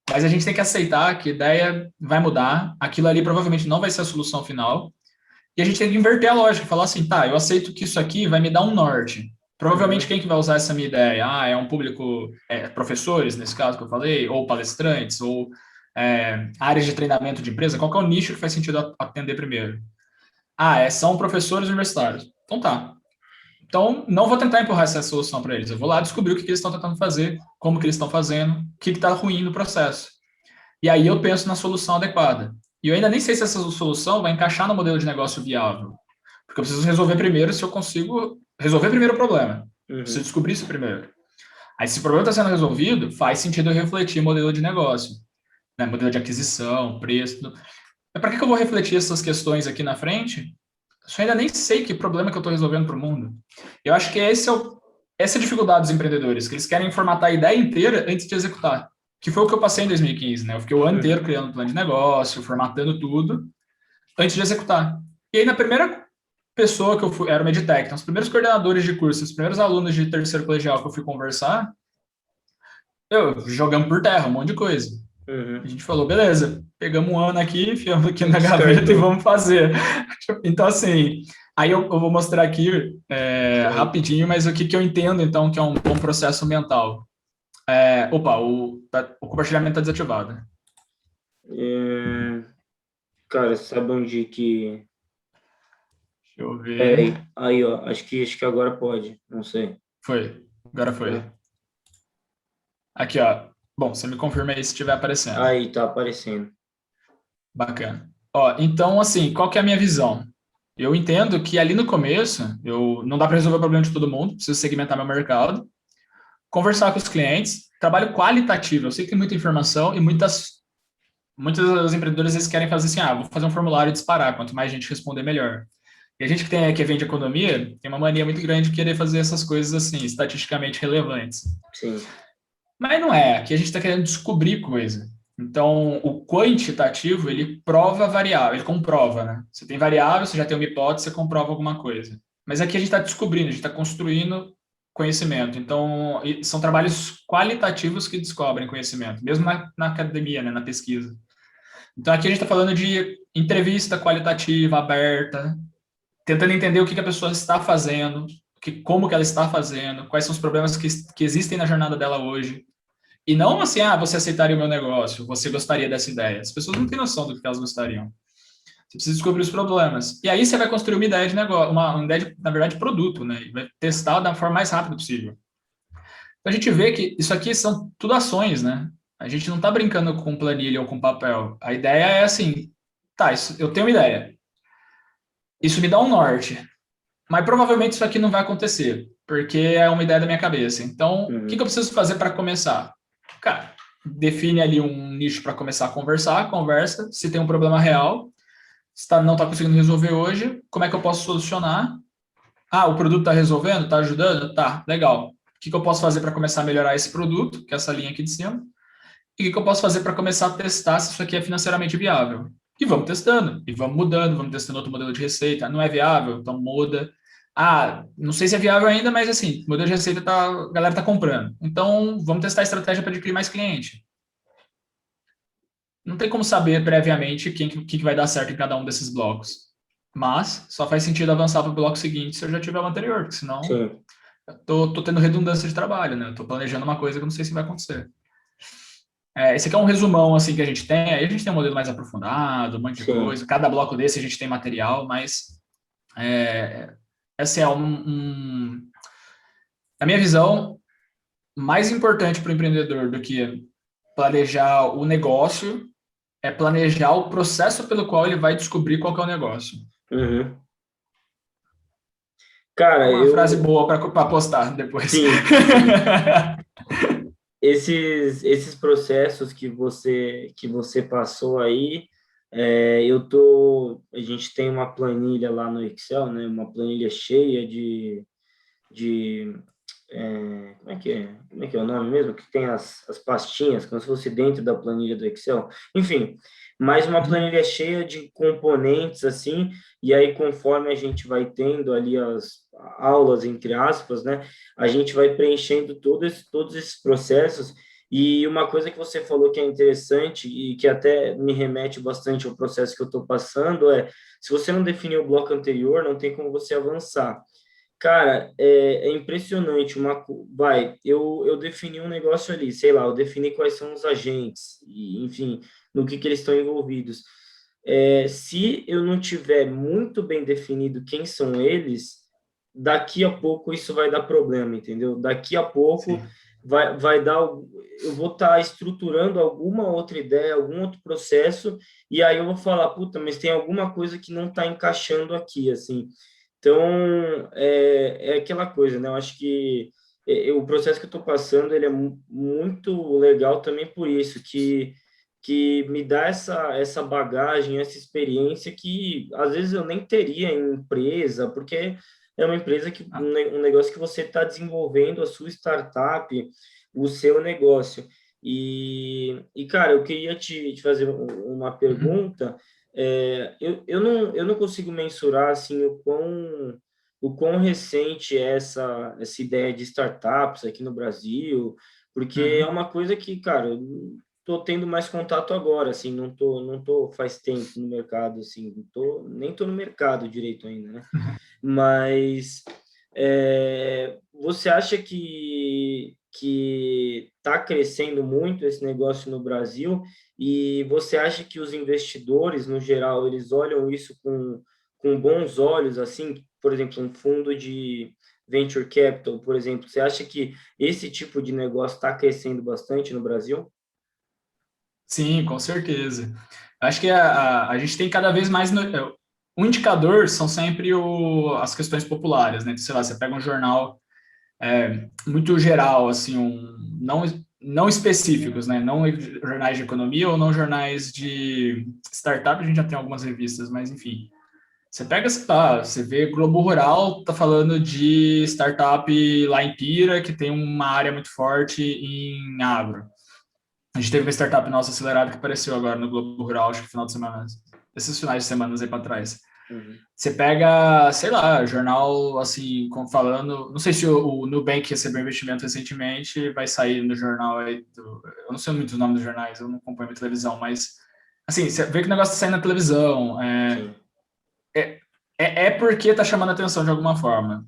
mas a gente tem que aceitar que a ideia vai mudar, aquilo ali provavelmente não vai ser a solução final, e a gente tem que inverter a lógica, falar assim, tá, eu aceito que isso aqui vai me dar um norte. Provavelmente Uhum. quem que vai usar essa minha ideia? É um público, professores, nesse caso que eu falei, ou palestrantes, ou áreas de treinamento de empresa. Qual que é o nicho que faz sentido atender primeiro? São professores universitários. Então tá. Então, não vou tentar empurrar essa solução para eles. Eu vou lá descobrir o que eles estão tentando fazer, como que eles estão fazendo, o que está ruim no processo. E aí eu penso na solução adequada. E eu ainda nem sei se essa solução vai encaixar no modelo de negócio viável. Porque eu preciso resolver primeiro se eu consigo resolver primeiro o problema. Preciso Uhum. descobrir isso primeiro. Aí, se o problema está sendo resolvido, faz sentido eu refletir modelo de negócio, né? Modelo de aquisição, preço. Mas para que eu vou refletir essas questões aqui na frente? Eu ainda nem sei que problema que eu estou resolvendo para o mundo. Eu acho que essa é a dificuldade dos empreendedores, que eles querem formatar a ideia inteira antes de executar. Que foi o que eu passei em 2015, né? Eu fiquei o ano inteiro Uhum. criando um plano de negócio, formatando tudo, antes de executar. E aí, na primeira pessoa que eu fui, era o Meditech, então, os primeiros coordenadores de curso, os primeiros alunos de terceiro colegial que eu fui conversar, jogamos por terra um monte de coisa. A Uhum. gente falou, beleza, pegamos um ano aqui, enfiamos aqui na gaveta e Descartou. vamos fazer. Então, assim, aí eu vou mostrar aqui Show. rapidinho, mas o que eu entendo, então, que é um bom processo mental. Opa, o compartilhamento está desativado. É, cara, sabe onde que... Deixa eu ver. Peraí. Aí, ó. Acho que agora pode. Não sei. Foi, agora foi. Tá. Aqui, ó. Bom, você me confirma aí se estiver aparecendo. Aí, tá aparecendo. Bacana. Ó, então, assim, qual que é a minha visão? Eu entendo que ali no começo, não dá para resolver o problema de todo mundo, preciso segmentar meu mercado. conversar com os clientes, trabalho qualitativo. Eu sei que tem muita informação e muitos dos empreendedores eles querem fazer assim, vou fazer um formulário e disparar, quanto mais gente responder, melhor. E a gente que vende economia tem uma mania muito grande de querer fazer essas coisas assim, estatisticamente relevantes. Sim. Mas não é, aqui a gente está querendo descobrir coisa. Então, o quantitativo, ele prova variável, ele comprova, né? Você tem variável, você já tem uma hipótese, você comprova alguma coisa. Mas aqui a gente está descobrindo, a gente está construindo conhecimento. Então, são trabalhos qualitativos que descobrem conhecimento, mesmo na academia, né, na pesquisa. Então, aqui a gente está falando de entrevista qualitativa, aberta, tentando entender o que a pessoa está fazendo, como que ela está fazendo, quais são os problemas que existem na jornada dela hoje. E não assim, você aceitaria o meu negócio, você gostaria dessa ideia. As pessoas não têm noção do que elas gostariam. Você precisa descobrir os problemas. E aí você vai construir uma ideia de negócio, uma ideia, de, na verdade, de produto, né? E vai testar da forma mais rápida possível. Então a gente vê que isso aqui são tudo ações, né? A gente não está brincando com planilha ou com papel. A ideia é assim, eu tenho uma ideia. Isso me dá um norte. Mas provavelmente isso aqui não vai acontecer, porque é uma ideia da minha cabeça. Então, o que eu preciso fazer para começar? Cara, define ali um nicho para começar a conversar, conversa, se tem um problema real, se não está conseguindo resolver hoje, como é que eu posso solucionar? O produto está resolvendo? Está ajudando? Tá, legal. O que eu posso fazer para começar a melhorar esse produto, que é essa linha aqui de cima? E o que eu posso fazer para começar a testar se isso aqui é financeiramente viável? E vamos testando, e vamos mudando, vamos testando outro modelo de receita. Não é viável, então muda. Não sei se é viável ainda, mas assim, o modelo de receita a galera está comprando. Então, vamos testar a estratégia para adquirir mais cliente. Não tem como saber previamente o que vai dar certo em cada um desses blocos. Mas só faz sentido avançar para o bloco seguinte se eu já tiver o anterior, porque senão tô tendo redundância de trabalho, né? Estou planejando uma coisa que eu não sei se vai acontecer. Esse aqui é um resumão assim que a gente tem. Aí a gente tem um modelo mais aprofundado, um monte de coisa. Cada bloco desse a gente tem material, mas essa é na minha visão, mais importante para o empreendedor do que planejar o negócio é planejar o processo pelo qual ele vai descobrir qual que é o negócio. Uhum. Cara, uma frase boa para postar depois. Sim. Esses processos que você passou aí, a gente tem uma planilha lá no Excel, né? Uma planilha cheia como é que é o nome mesmo? Que tem as pastinhas, como se fosse dentro da planilha do Excel. Enfim, mais uma planilha cheia de componentes, assim, e aí conforme a gente vai tendo ali as aulas, entre aspas, né, a gente vai preenchendo todos esses processos. E uma coisa que você falou que é interessante e que até me remete bastante ao processo que eu estou passando se você não definir o bloco anterior, não tem como você avançar. Cara, é impressionante. Eu defini um negócio ali, sei lá, eu defini quais são os agentes, e, enfim, no que eles estão envolvidos. Se eu não tiver muito bem definido quem são eles, daqui a pouco isso vai dar problema, entendeu? Daqui a pouco vai dar. Eu vou estar estruturando alguma outra ideia, algum outro processo, e aí eu vou falar, puta, mas tem alguma coisa que não está encaixando aqui, assim. Então, é aquela coisa, né? Eu acho que o processo que eu estou passando, ele é muito legal também por isso, que me dá essa bagagem, essa experiência que, às vezes, eu nem teria em empresa, porque é uma empresa um negócio que você está desenvolvendo a sua startup, o seu negócio. Cara, eu queria te fazer uma pergunta. Eu não consigo mensurar assim o quão recente é essa ideia de startups aqui no Brasil, porque é uma coisa que, cara, eu tô tendo mais contato agora, assim, não tô faz tempo no mercado, assim, nem tô no mercado direito ainda, né? Mas você acha que está crescendo muito esse negócio no Brasil, e você acha que os investidores, no geral, eles olham isso com bons olhos, assim, por exemplo, um fundo de venture capital, por exemplo, você acha que esse tipo de negócio está crescendo bastante no Brasil? Sim, com certeza. Acho que a gente tem cada vez mais. O indicador são sempre as questões populares, né? Sei lá, você pega um jornal muito geral, assim, não específicos, né? Não jornais de economia ou não jornais de startup, a gente já tem algumas revistas, mas enfim. Você pega, sei lá, você vê Globo Rural, tá falando de startup lá em Pira, que tem uma área muito forte em agro. A gente teve uma startup nossa acelerada que apareceu agora no Globo Rural, acho que final de semana, esses finais de semana aí para trás. Uhum. Você pega, sei lá, jornal assim, falando. Não sei se o Nubank recebeu investimento recentemente, vai sair no jornal aí. Eu não sei muito os nomes dos jornais, eu não acompanho a televisão, mas assim, você vê que o negócio está saindo na televisão. Sim. É porque está chamando a atenção de alguma forma.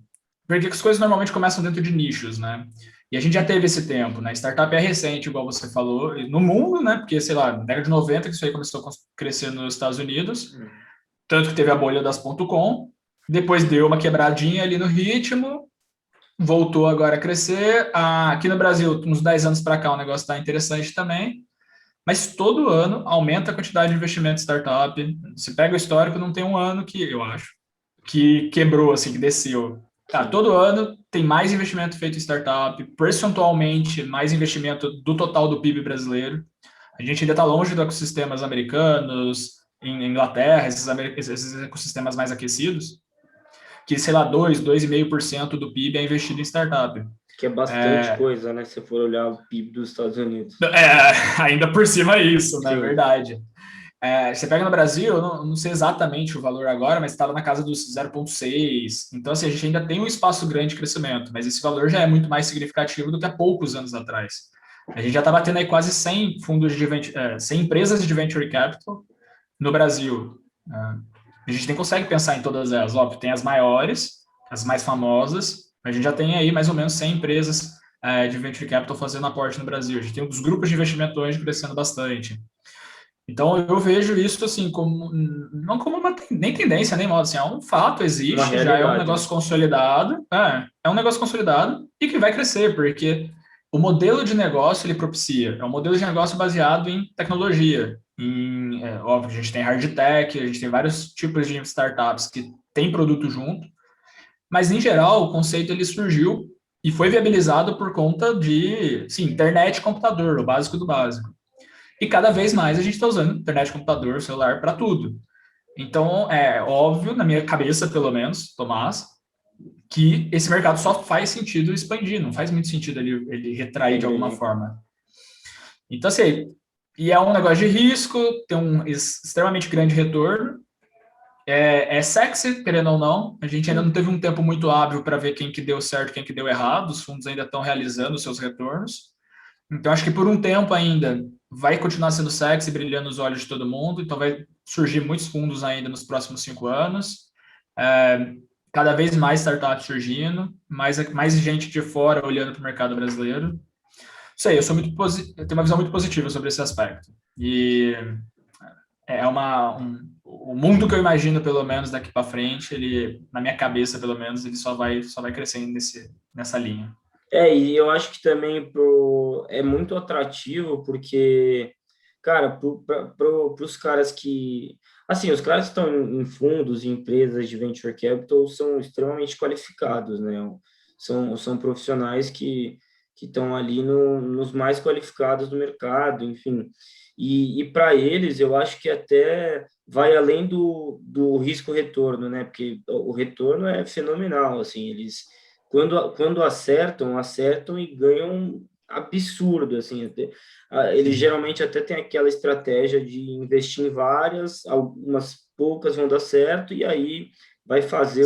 Porque as coisas normalmente começam dentro de nichos, né? E a gente já teve esse tempo, né? Startup é recente, igual você falou, no mundo, né? Porque, sei lá, na década de 90 que isso aí começou a crescer nos Estados Unidos, Uhum. tanto que teve a bolha das .com, depois deu uma quebradinha ali no ritmo, voltou agora a crescer. Aqui no Brasil, uns 10 anos para cá, o negócio está interessante também, mas todo ano aumenta a quantidade de investimento em startup. Se pega o histórico, não tem um ano que, eu acho, que quebrou, assim, que desceu. Sim. Todo ano tem mais investimento feito em startup, percentualmente mais investimento do total do PIB brasileiro. A gente ainda está longe dos ecossistemas americanos, em Inglaterra, esses ecossistemas mais aquecidos, que, sei lá, 2,5% do PIB é investido em startup. Que é bastante coisa, né? Se for olhar o PIB dos Estados Unidos. Ainda por cima é isso, né? Sim. Verdade. Você pega no Brasil, eu não sei exatamente o valor agora, mas estava na casa dos 0,6. Então, assim, a gente ainda tem um espaço grande de crescimento, mas esse valor já é muito mais significativo do que há poucos anos atrás. A gente já está batendo aí quase 100 fundos de 100 empresas de venture capital no Brasil. A gente nem consegue pensar em todas elas. Óbvio, tem as maiores, as mais famosas. A gente já tem aí mais ou menos 100 empresas de venture capital fazendo aporte no Brasil. A gente tem os grupos de investimento hoje crescendo bastante. Então, eu vejo isso assim como não como uma nem tendência nem moda, assim, é um fato, Uma existe, já é um realidade, né? negócio consolidado, é um negócio consolidado e que vai crescer, porque o modelo de negócio ele propicia, é um modelo de negócio baseado em tecnologia, óbvio, a gente tem hard tech, a gente tem vários tipos de startups que têm produto junto, mas em geral o conceito ele surgiu e foi viabilizado por conta de, sim, internet e computador, o básico do básico. E cada vez mais a gente está usando internet, computador, celular para tudo. Então, é óbvio, na minha cabeça, pelo menos, Tomás, que esse mercado só faz sentido expandir, não faz muito sentido ele retrair de alguma Regredir. forma. Então, assim, e é um negócio de risco, tem um extremamente grande retorno, é sexy, querendo ou não, a gente ainda não Sim. teve um tempo muito hábil para ver quem que deu certo, quem que deu errado, os fundos ainda estão realizando os seus retornos, então, acho que por um tempo ainda vai continuar sendo sexy, brilhando os olhos de todo mundo. Então, vai surgir muitos fundos ainda nos próximos 5 anos. É, cada vez mais startups surgindo, mais gente de fora olhando para o mercado brasileiro. Sei, eu tenho uma visão muito positiva sobre esse aspecto. E o mundo que eu imagino, pelo menos daqui para frente, ele, na minha cabeça, pelo menos, ele só vai crescendo nessa linha. E eu acho que também é muito atrativo, porque, cara, para os caras que. Assim, os caras que estão em fundos e empresas de venture capital são extremamente qualificados, né? São profissionais que estão ali nos mais qualificados do mercado, enfim. E para eles, eu acho que até vai além do risco-retorno, né? Porque o retorno é fenomenal, assim, quando acertam e ganham absurdo, assim, eles Sim, geralmente até têm aquela estratégia de investir em várias, algumas poucas vão dar certo, e aí vai sim, fazer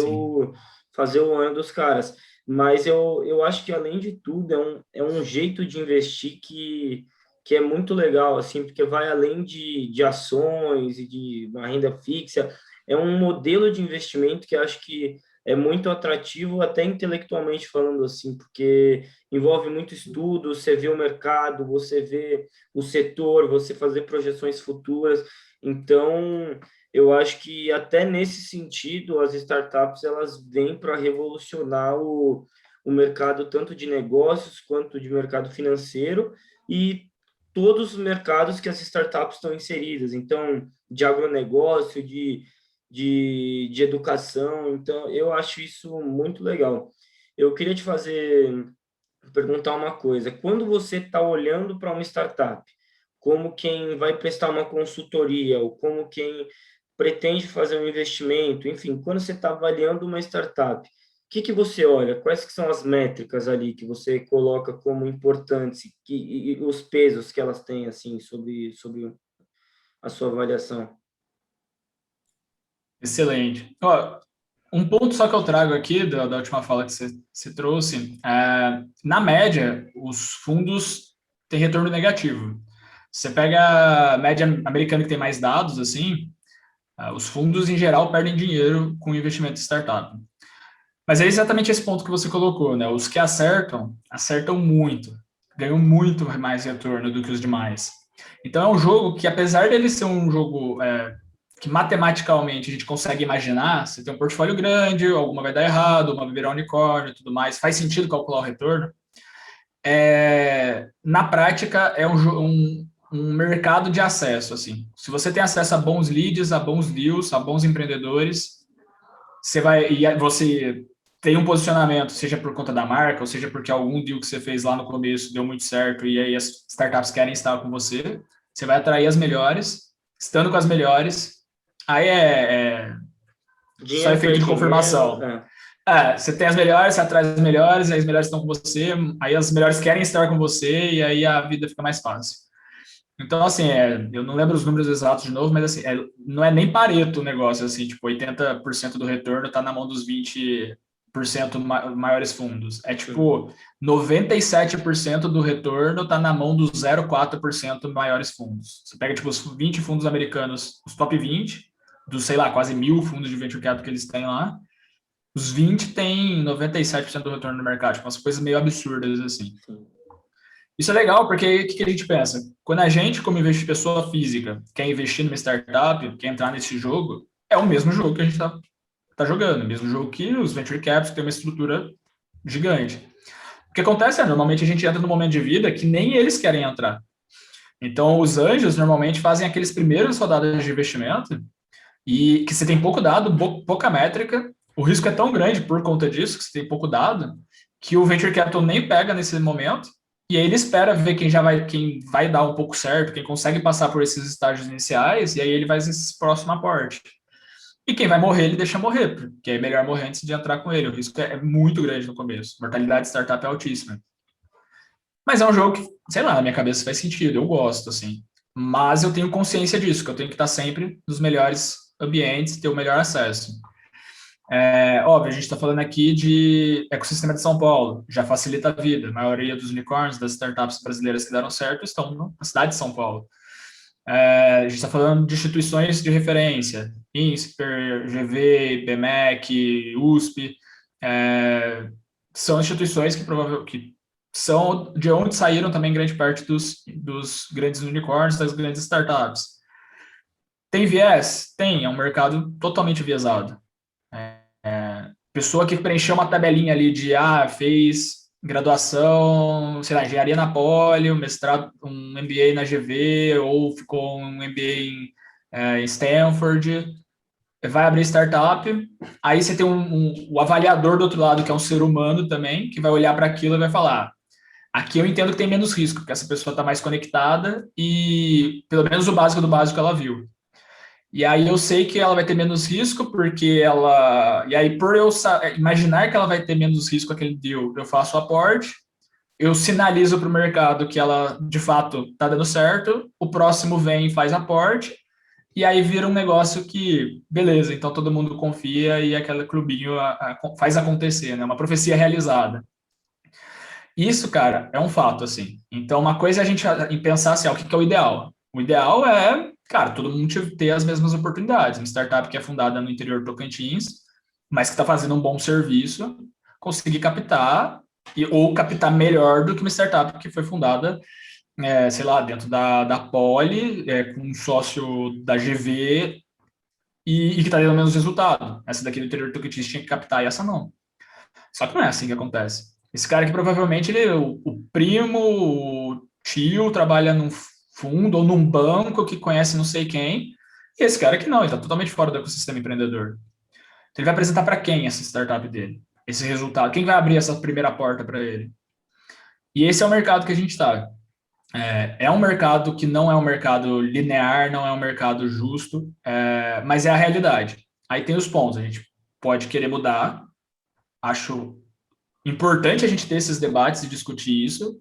o ano dos caras. Mas eu acho que, além de tudo, é um jeito de investir que é muito legal, assim, porque vai além de ações e de uma renda fixa, é um modelo de investimento que eu acho que é muito atrativo, até intelectualmente falando assim, porque envolve muito estudo, você vê o mercado, você vê o setor, você fazer projeções futuras. Então, eu acho que até nesse sentido, as startups elas vêm para revolucionar o mercado tanto de negócios quanto de mercado financeiro e todos os mercados que as startups estão inseridas. Então, de agronegócio, de educação. Então, eu acho isso muito legal. Eu queria te perguntar uma coisa. Quando você está olhando para uma startup, como quem vai prestar uma consultoria, ou como quem pretende fazer um investimento, enfim, quando você está avaliando uma startup, o que você olha? Quais que são as métricas ali que você coloca como importantes e os pesos que elas têm assim sobre a sua avaliação? Excelente. Ó, um ponto só que eu trago aqui da última fala que você trouxe, na média, os fundos têm retorno negativo. Você pega a média americana que tem mais dados, assim, os fundos em geral perdem dinheiro com investimento em startup. Mas é exatamente esse ponto que você colocou, né? Os que acertam, acertam muito, ganham muito mais retorno do que os demais. Então é um jogo que, apesar dele ser um jogo que matematicamente a gente consegue imaginar, você tem um portfólio grande, alguma vai dar errado, uma vai virar unicórnio e tudo mais, faz sentido calcular o retorno. Na prática, é um mercado de acesso, assim. Se você tem acesso a bons leads, a bons deals, a bons empreendedores, você tem um posicionamento, seja por conta da marca, ou seja porque algum deal que você fez lá no começo deu muito certo e aí as startups querem estar com você, você vai atrair as melhores, estando com as melhores, aí só Dinheiro efeito faz de dinheiro, confirmação. Você tem as melhores, você atrai as melhores, aí as melhores estão com você, aí as melhores querem estar com você e aí a vida fica mais fácil. Então, assim, eu não lembro os números exatos de novo, mas assim, não é nem Pareto o negócio, assim, tipo, 80% do retorno está na mão dos 20% maiores fundos. É tipo, 97% do retorno está na mão dos 0,4% maiores fundos. Você pega, tipo, os 20 fundos americanos, os top 20, dos, sei lá, quase 1.000 fundos de venture capital que eles têm lá, os 20 têm 97% do retorno no mercado, tipo, umas coisas meio absurdas, assim. Sim. Isso é legal, porque o que a gente pensa? Quando a gente, como pessoa física, quer investir numa startup, quer entrar nesse jogo, é o mesmo jogo que a gente está jogando, o mesmo jogo que os venture caps, que tem uma estrutura gigante. O que acontece normalmente a gente entra num momento de vida que nem eles querem entrar. Então, os anjos normalmente fazem aqueles primeiros rodadas de investimento e que você tem pouco dado, pouca métrica, o risco é tão grande por conta disso, que você tem pouco dado, que o venture capital nem pega nesse momento, e aí ele espera ver quem vai dar um pouco certo, quem consegue passar por esses estágios iniciais, e aí ele vai esse próximo aporte. E quem vai morrer, ele deixa morrer, porque é melhor morrer antes de entrar com ele. O risco é muito grande no começo. A mortalidade de startup é altíssima. Mas é um jogo que, sei lá, na minha cabeça faz sentido, eu gosto, assim. Mas eu tenho consciência disso, que eu tenho que estar sempre nos melhores ambientes, ter o melhor acesso. Óbvio, a gente está falando aqui de ecossistema de São Paulo, já facilita a vida. A maioria dos unicórnios, das startups brasileiras que deram certo, estão na cidade de São Paulo. A gente está falando de instituições de referência, INSPER, GV, BMEC, USP, são instituições que são de onde saíram também grande parte dos grandes unicórnios, das grandes startups. Tem viés? Tem, é um mercado totalmente viesado. Pessoa que preencheu uma tabelinha ali de fez graduação, sei lá, engenharia na Poli, um mestrado, um MBA na GV, ou ficou um MBA em Stanford, vai abrir startup, aí você tem o avaliador do outro lado, que é um ser humano também, que vai olhar para aquilo e vai falar, aqui eu entendo que tem menos risco, porque essa pessoa está mais conectada e pelo menos o básico do básico ela viu. E aí eu sei que ela vai ter menos risco, porque ela... E aí, por eu imaginar que ela vai ter menos risco aquele deal, eu faço o aporte, eu sinalizo para o mercado que ela, de fato, está dando certo, o próximo vem e faz aporte, e aí vira um negócio que, beleza, então todo mundo confia e aquele clubinho faz acontecer, né? Uma profecia realizada. Isso, cara, é um fato, assim. Então, uma coisa é a gente pensar assim, o que é o ideal? O ideal é, cara, todo mundo ter as mesmas oportunidades. Uma startup que é fundada no interior do Tocantins, mas que está fazendo um bom serviço, conseguir captar, ou captar melhor do que uma startup que foi fundada, sei lá, dentro da Poli, com um sócio da GV, e que está dando menos resultado. Essa daqui do interior do Tocantins tinha que captar, e essa não. Só que não é assim que acontece. Esse cara que provavelmente o primo, o tio, trabalha num fundo ou num banco que conhece não sei quem, e esse cara que não, ele está totalmente fora do ecossistema empreendedor. Então ele vai apresentar para quem essa startup dele? esse resultado? Quem vai abrir essa primeira porta para ele? E esse é o mercado que a gente está. É um mercado que não é um mercado linear, não é um mercado justo, mas é a realidade. Aí tem os pontos, a gente pode querer mudar, acho importante a gente ter esses debates e discutir isso,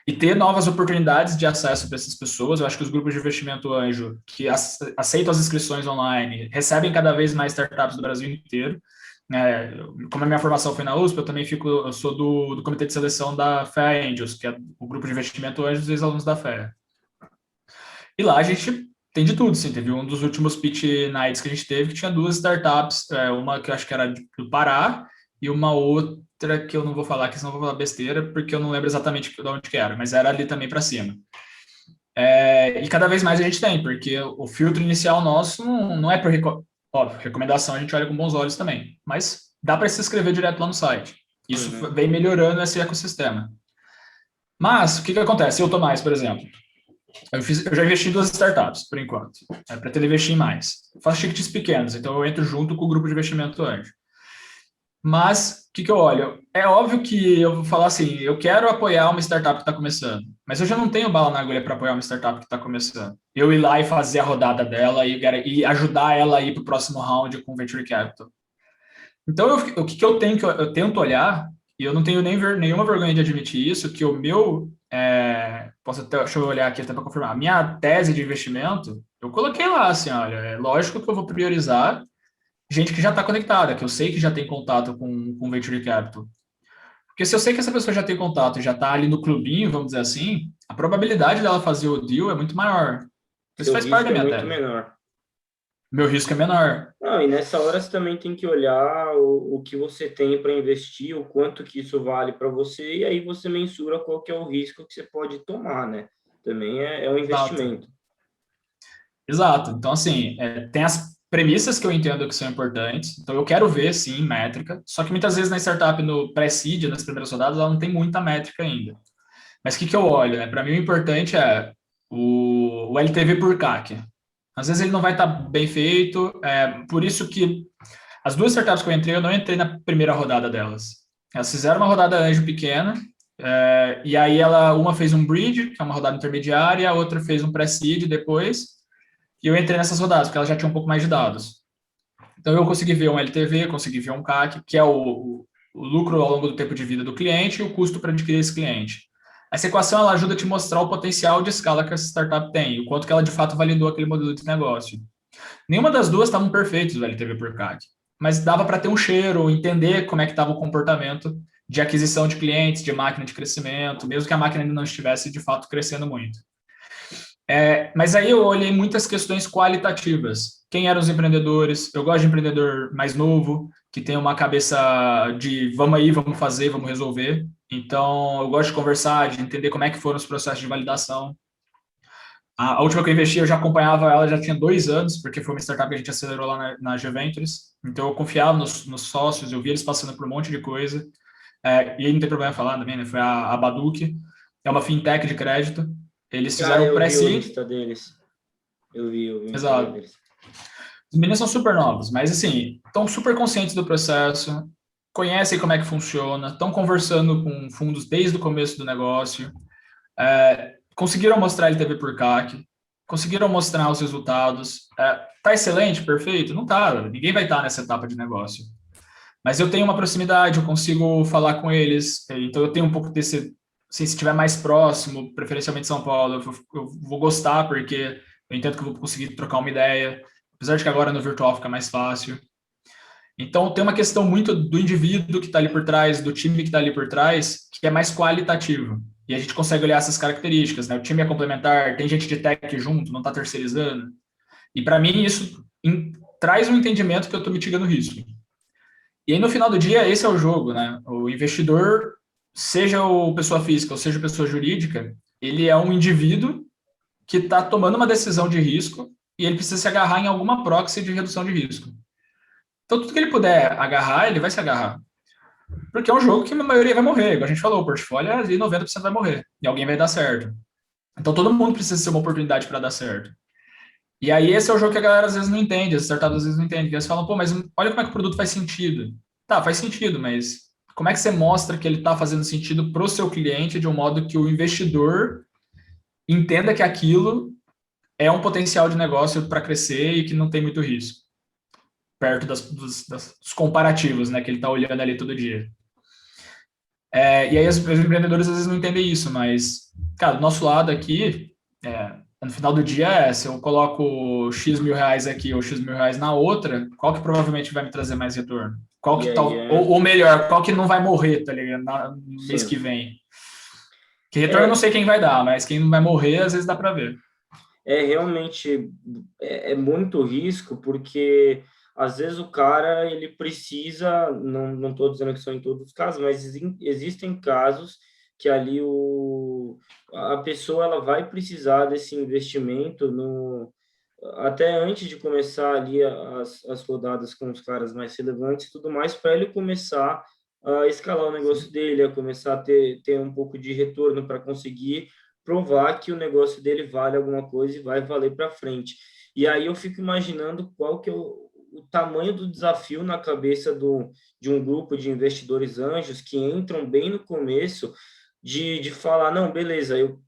e ter novas oportunidades de acesso para essas pessoas. Eu acho que os grupos de investimento anjo, que aceitam as inscrições online, recebem cada vez mais startups do Brasil inteiro. Como a minha formação foi na USP, eu sou do comitê de seleção da FEA Angels, que é o grupo de investimento anjos dos ex-alunos da FEA. E lá a gente tem de tudo, sim. Teve um dos últimos pitch nights que a gente teve, que tinha 2 startups, uma que eu acho que era do Pará, e uma outra que eu não vou falar, que senão eu vou falar besteira, porque eu não lembro exatamente de onde que era, mas era ali também para cima. E cada vez mais a gente tem, porque o filtro inicial nosso não é por óbvio, recomendação a gente olha com bons olhos também, mas dá para se inscrever direto lá no site. Isso vem melhorando esse ecossistema. Mas, o que acontece? Eu, Tomás, por exemplo, eu já investi em 2 startups, por enquanto. Pretendo investir em mais. Eu faço tickets pequenos, então eu entro junto com o grupo de investimento anjo. Mas, o que eu olho? É óbvio que eu vou falar assim, eu quero apoiar uma startup que está começando, mas eu já não tenho bala na agulha para apoiar uma startup que está começando. Eu ir lá e fazer a rodada dela e ajudar ela a ir para o próximo round com Venture Capital. Então, o que eu tenho, eu tento olhar, e eu não tenho nenhuma vergonha de admitir isso, que o meu, deixa eu olhar aqui até para confirmar, a minha tese de investimento, eu coloquei lá assim, olha, é lógico que eu vou priorizar gente que já está conectada, que eu sei que já tem contato com Venture Capital. Porque se eu sei que essa pessoa já tem contato e já está ali no clubinho, vamos dizer assim, a probabilidade dela fazer o deal é muito maior. Isso faz parte da minha tese. Menor. Meu risco é menor. Não, e nessa hora você também tem que olhar o que você tem para investir, o quanto que isso vale para você, e aí você mensura qual que é o risco que você pode tomar, né? Também é um investimento. Exato. Então, assim, tem as premissas que eu entendo que são importantes. Então, eu quero ver, sim, métrica. Só que muitas vezes na startup, no pré-seed, nas primeiras rodadas, ela não tem muita métrica ainda. Mas o que eu olho, né? Para mim, o importante é o LTV por CAC. Às vezes ele não vai estar bem feito. Por isso que as 2 startups que eu entrei, eu não entrei na primeira rodada delas. Elas fizeram uma rodada anjo pequena, e aí uma fez um bridge, que é uma rodada intermediária, a outra fez um pré-seed depois. E eu entrei nessas rodadas, porque ela já tinha um pouco mais de dados. Então, eu consegui ver um LTV, consegui ver um CAC, que é o lucro ao longo do tempo de vida do cliente e o custo para adquirir esse cliente. Essa equação ela ajuda a te mostrar o potencial de escala que essa startup tem, o quanto que ela de fato validou aquele modelo de negócio. Nenhuma das 2 estavam perfeitos o LTV por CAC, mas dava para ter um cheiro, entender como é que estava o comportamento de aquisição de clientes, de máquina de crescimento, mesmo que a máquina ainda não estivesse de fato crescendo muito. Mas aí eu olhei muitas questões qualitativas. Quem eram os empreendedores? Eu gosto de empreendedor mais novo, que tem uma cabeça de vamos aí, vamos fazer, vamos resolver. Então, eu gosto de conversar, de entender como é que foram os processos de validação. A última que eu investi, eu já acompanhava ela, já tinha 2 anos, porque foi uma startup que a gente acelerou lá na G-Ventures. Então, eu confiava nos sócios, eu via eles passando por um monte de coisa. E aí não tem problema falar também, né? Foi a Baduc, é uma fintech de crédito. Eles fizeram o pré-seed. Eu vi o Exato. Deles. Os meninos são super novos, mas assim, estão super conscientes do processo, conhecem como é que funciona, estão conversando com fundos desde o começo do negócio, conseguiram mostrar LTV por CAC, conseguiram mostrar os resultados. Tá excelente, perfeito? Não tá, ninguém vai estar nessa etapa de negócio. Mas eu tenho uma proximidade, eu consigo falar com eles, então eu tenho um pouco desse... Se estiver mais próximo, preferencialmente São Paulo, eu vou gostar, porque eu entendo que eu vou conseguir trocar uma ideia, apesar de que agora no virtual fica mais fácil. Então, tem uma questão muito do indivíduo que está ali por trás, do time que está ali por trás, que é mais qualitativo. E a gente consegue olhar essas características, né? O time é complementar, tem gente de tech junto, não está terceirizando. E, para mim, isso traz um entendimento que eu estou mitigando o risco. E aí, no final do dia, esse é o jogo, né? O investidor... seja o pessoa física ou seja pessoa jurídica, ele é um indivíduo que está tomando uma decisão de risco e ele precisa se agarrar em alguma proxy de redução de risco. Então, tudo que ele puder agarrar, ele vai se agarrar. Porque é um jogo que a maioria vai morrer. Como a gente falou, o portfólio é ali 90% vai morrer. E alguém vai dar certo. Então, todo mundo precisa ser uma oportunidade para dar certo. E aí, esse é o jogo que a galera às vezes não entende, as startups às vezes não entendem. Eles falam, pô, mas olha como é que o produto faz sentido. Tá, faz sentido, mas como é que você mostra que ele está fazendo sentido para o seu cliente de um modo que o investidor entenda que aquilo é um potencial de negócio para crescer e que não tem muito risco, perto dos comparativos, né, que ele está olhando ali todo dia. E aí os empreendedores às vezes não entendem isso, mas, cara, do nosso lado aqui, no final do dia se eu coloco X mil reais aqui ou X mil reais na outra, qual que provavelmente vai me trazer mais retorno? Qual E que aí tal, ou melhor, qual que não vai morrer, tá ligado? No mês que sim. vem. Que retorno eu não É, sei quem vai dar, mas quem não vai morrer, às vezes dá para ver. realmente é muito risco, porque às vezes o cara ele precisa, não estou dizendo que são em todos os casos, mas existem casos que ali a pessoa ela vai precisar desse investimento no até antes de começar ali as rodadas com os caras mais relevantes e tudo mais, para ele começar a escalar o negócio dele, a começar a ter um pouco de retorno para conseguir provar que o negócio dele vale alguma coisa e vai valer para frente. E aí eu fico imaginando qual que é o tamanho do desafio na cabeça de um grupo de investidores anjos que entram bem no começo de falar, não, beleza, eu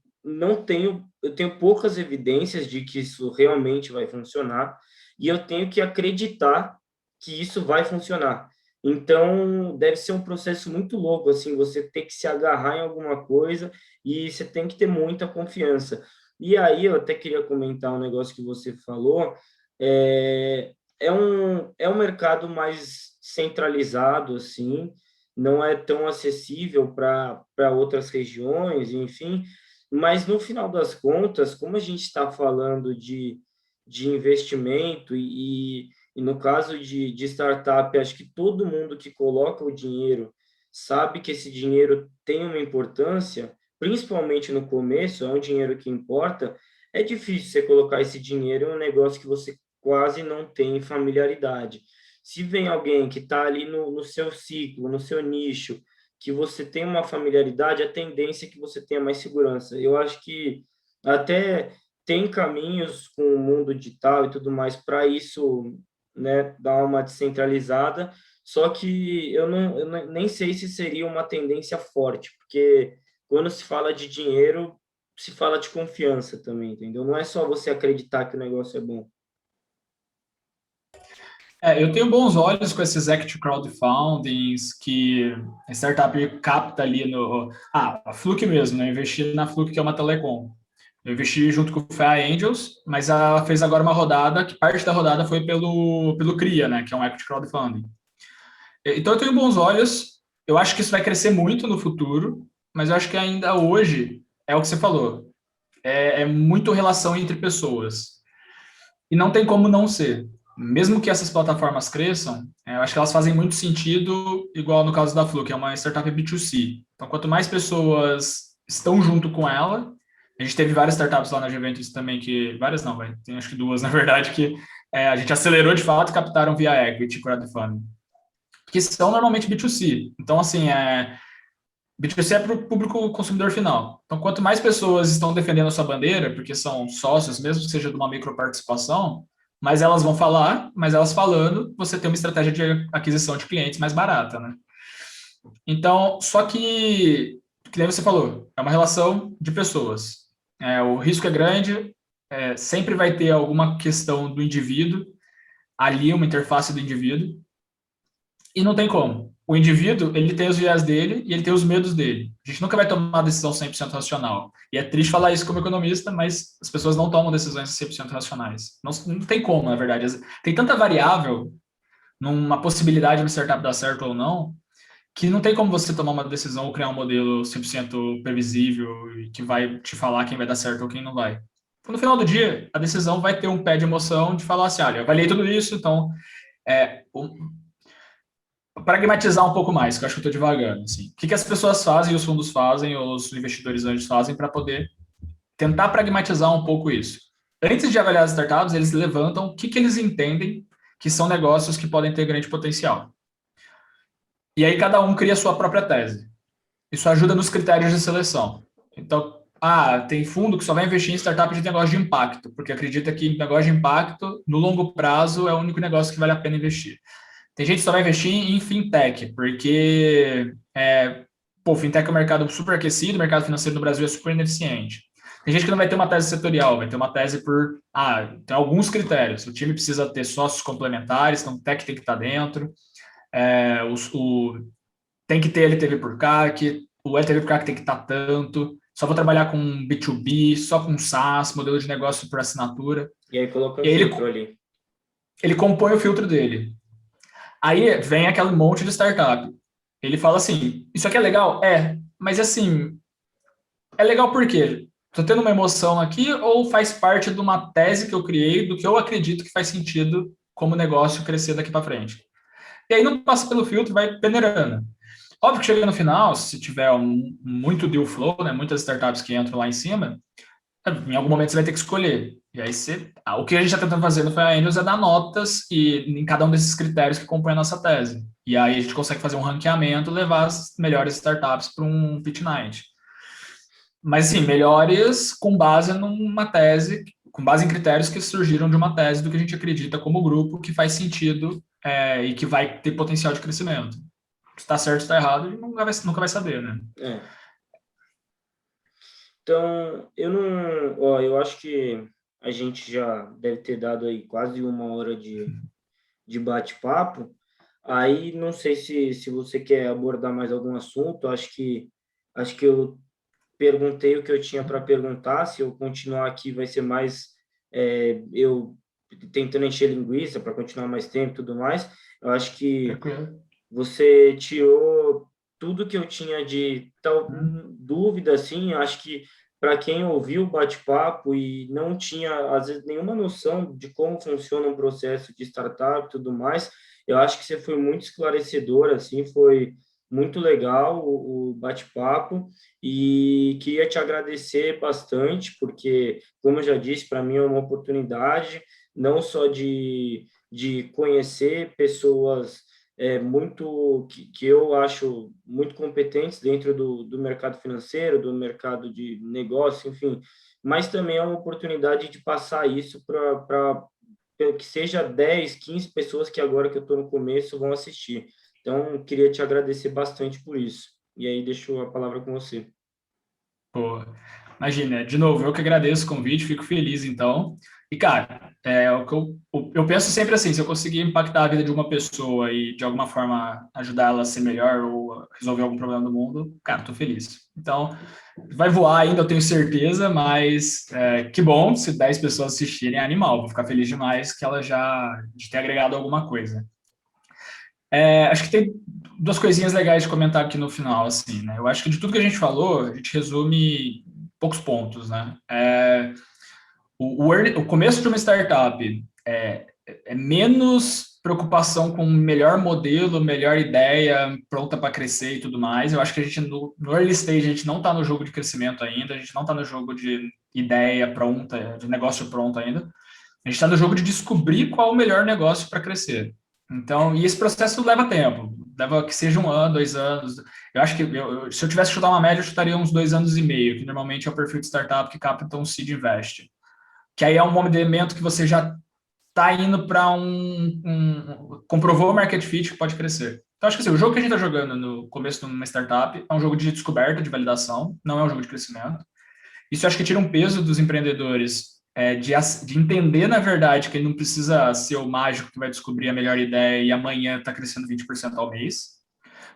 tenho poucas evidências de que isso realmente vai funcionar e eu tenho que acreditar que isso vai funcionar. Então, deve ser um processo muito louco, assim, você ter que se agarrar em alguma coisa e você tem que ter muita confiança. E aí, eu até queria comentar um negócio que você falou, é um mercado mais centralizado, assim, não é tão acessível para outras regiões, enfim, mas no final das contas, como a gente está falando de investimento e no caso de startup, acho que todo mundo que coloca o dinheiro sabe que esse dinheiro tem uma importância, principalmente no começo, é um dinheiro que importa, é difícil você colocar esse dinheiro em um negócio que você quase não tem familiaridade. Se vem alguém que está ali no seu ciclo, no seu nicho, que você tem uma familiaridade, a tendência é que você tenha mais segurança. Eu acho que até tem caminhos com o mundo digital e tudo mais para isso, né, dar uma descentralizada, só que nem sei se seria uma tendência forte, porque quando se fala de dinheiro, se fala de confiança também, entendeu? Não é só você acreditar que o negócio é bom. Eu tenho bons olhos com esses equity crowdfundings que a startup capta ali no... a Fluke mesmo, né? Eu investi na Fluke, que é uma telecom. Eu investi junto com o FA Angels, mas ela fez agora uma rodada, que parte da rodada foi pelo CRIA, né? Que é um equity crowdfunding. Então eu tenho bons olhos, eu acho que isso vai crescer muito no futuro, mas eu acho que ainda hoje é o que você falou, é muito relação entre pessoas. E não tem como não ser. Mesmo que essas plataformas cresçam, eu acho que elas fazem muito sentido, igual no caso da Flu, que é uma startup B2C. Então, quanto mais pessoas estão junto com ela, a gente teve várias startups lá na Juventus também, que várias não, tem acho que duas, na verdade, que a gente acelerou de fato e captaram via equity, crowdfunding, que são normalmente B2C. Então, assim, B2C é para o público consumidor final. Então, quanto mais pessoas estão defendendo a sua bandeira, porque são sócios, mesmo que seja de uma microparticipação, mais elas vão falar, mas elas falando, você tem uma estratégia de aquisição de clientes mais barata, né? Então, só que nem você falou, é uma relação de pessoas. O risco é grande, sempre vai ter alguma questão do indivíduo, ali uma interface do indivíduo, e não tem como. O indivíduo, ele tem os viés dele e ele tem os medos dele. A gente nunca vai tomar uma decisão 100% racional. E é triste falar isso como economista, mas as pessoas não tomam decisões 100% racionais. Não tem como, na verdade. Tem tanta variável numa possibilidade de uma startup dar certo ou não, que não tem como você tomar uma decisão ou criar um modelo 100% previsível e que vai te falar quem vai dar certo ou quem não vai. Então, no final do dia, a decisão vai ter um pé de emoção de falar assim, olha, eu avaliei tudo isso, então pragmatizar um pouco mais, que eu acho que eu estou devagando. Assim. O que as pessoas fazem, os fundos fazem, os investidores anjos fazem para poder tentar pragmatizar um pouco isso. Antes de avaliar as startups, eles levantam o que eles entendem que são negócios que podem ter grande potencial. E aí cada um cria a sua própria tese. Isso ajuda nos critérios de seleção. Então, tem fundo que só vai investir em startup de negócio de impacto, porque acredita que negócio de impacto, no longo prazo, é o único negócio que vale a pena investir. Tem gente que só vai investir em fintech, porque fintech é um mercado super aquecido, o mercado financeiro no Brasil é super ineficiente. Tem gente que não vai ter uma tese setorial, vai ter uma tese tem alguns critérios. O time precisa ter sócios complementares, então o tech tem que estar dentro, é, tem que ter LTV por CAC, o LTV por CAC tem que estar tanto, só vou trabalhar com B2B, só com SaaS, modelo de negócio por assinatura. E aí coloca um E aí filtro ali. Ele compõe o filtro dele. Aí vem aquele monte de startup. Ele fala assim, isso aqui é legal? Mas assim, é legal por quê? Estou tendo uma emoção aqui ou faz parte de uma tese que eu criei do que eu acredito que faz sentido como negócio crescer daqui para frente? E aí não passa pelo filtro, vai peneirando. Óbvio que chega no final, se tiver muito deal flow, né, muitas startups que entram lá em cima, em algum momento você vai ter que escolher. E aí o que a gente está tentando fazer no Fair Angels é dar notas em cada um desses critérios que compõem a nossa tese. E aí a gente consegue fazer um ranqueamento, levar as melhores startups para um pitch night. Mas sim, melhores com base numa tese, com base em critérios que surgiram de uma tese do que a gente acredita como grupo que faz sentido e que vai ter potencial de crescimento. Se está certo ou está errado, a gente nunca vai saber, né? Então, eu acho que a gente já deve ter dado aí quase 1 hora de bate-papo. Aí, não sei se você quer abordar mais algum assunto. Acho que eu perguntei o que eu tinha para perguntar. Se eu continuar aqui, vai ser mais eu tentando encher linguiça para continuar mais tempo e tudo mais. Eu acho que você tirou tudo que eu tinha de dúvida, assim. Acho que para quem ouviu o bate-papo e não tinha, às vezes, nenhuma noção de como funciona um processo de startup e tudo mais, eu acho que você foi muito esclarecedor, assim, foi muito legal o bate-papo, e queria te agradecer bastante, porque, como eu já disse, para mim é uma oportunidade não só de conhecer pessoas muito que eu acho muito competentes dentro do mercado financeiro, do mercado de negócio, enfim, mas também é uma oportunidade de passar isso para que seja 10, 15 pessoas que agora que eu estou no começo vão assistir. Então, queria te agradecer bastante por isso. E aí, deixo a palavra com você. Pô, imagina, de novo, eu que agradeço o convite, fico feliz então. E, cara, o que eu penso sempre assim, se eu conseguir impactar a vida de uma pessoa e de alguma forma ajudar ela a ser melhor ou resolver algum problema do mundo, cara, tô feliz. Então, vai voar ainda, eu tenho certeza, mas que bom se 10 pessoas assistirem, é animal. Vou ficar feliz demais que ela de ter agregado alguma coisa. Acho que tem duas coisinhas legais de comentar aqui no final, assim, né? Eu acho que de tudo que a gente falou, a gente resume em poucos pontos, né? O começo de uma startup é menos preocupação com melhor modelo, melhor ideia, pronta para crescer e tudo mais. Eu acho que a gente, no early stage, a gente não está no jogo de crescimento ainda, a gente não está no jogo de ideia pronta, de negócio pronto ainda. A gente está no jogo de descobrir qual o melhor negócio para crescer. Então, e esse processo leva tempo, leva que seja 1 ano, 2 anos. Eu acho que se eu tivesse que chutar uma média, eu chutaria uns 2 anos e meio, que normalmente é o perfil de startup que capta um seed invest. Que aí é um momento que você já está indo para comprovou o market fit que pode crescer. Então, acho que assim, o jogo que a gente está jogando no começo de uma startup é um jogo de descoberta, de validação, não é um jogo de crescimento. Isso acho que tira um peso dos empreendedores de entender, na verdade, que ele não precisa ser o mágico que vai descobrir a melhor ideia e amanhã está crescendo 20% ao mês.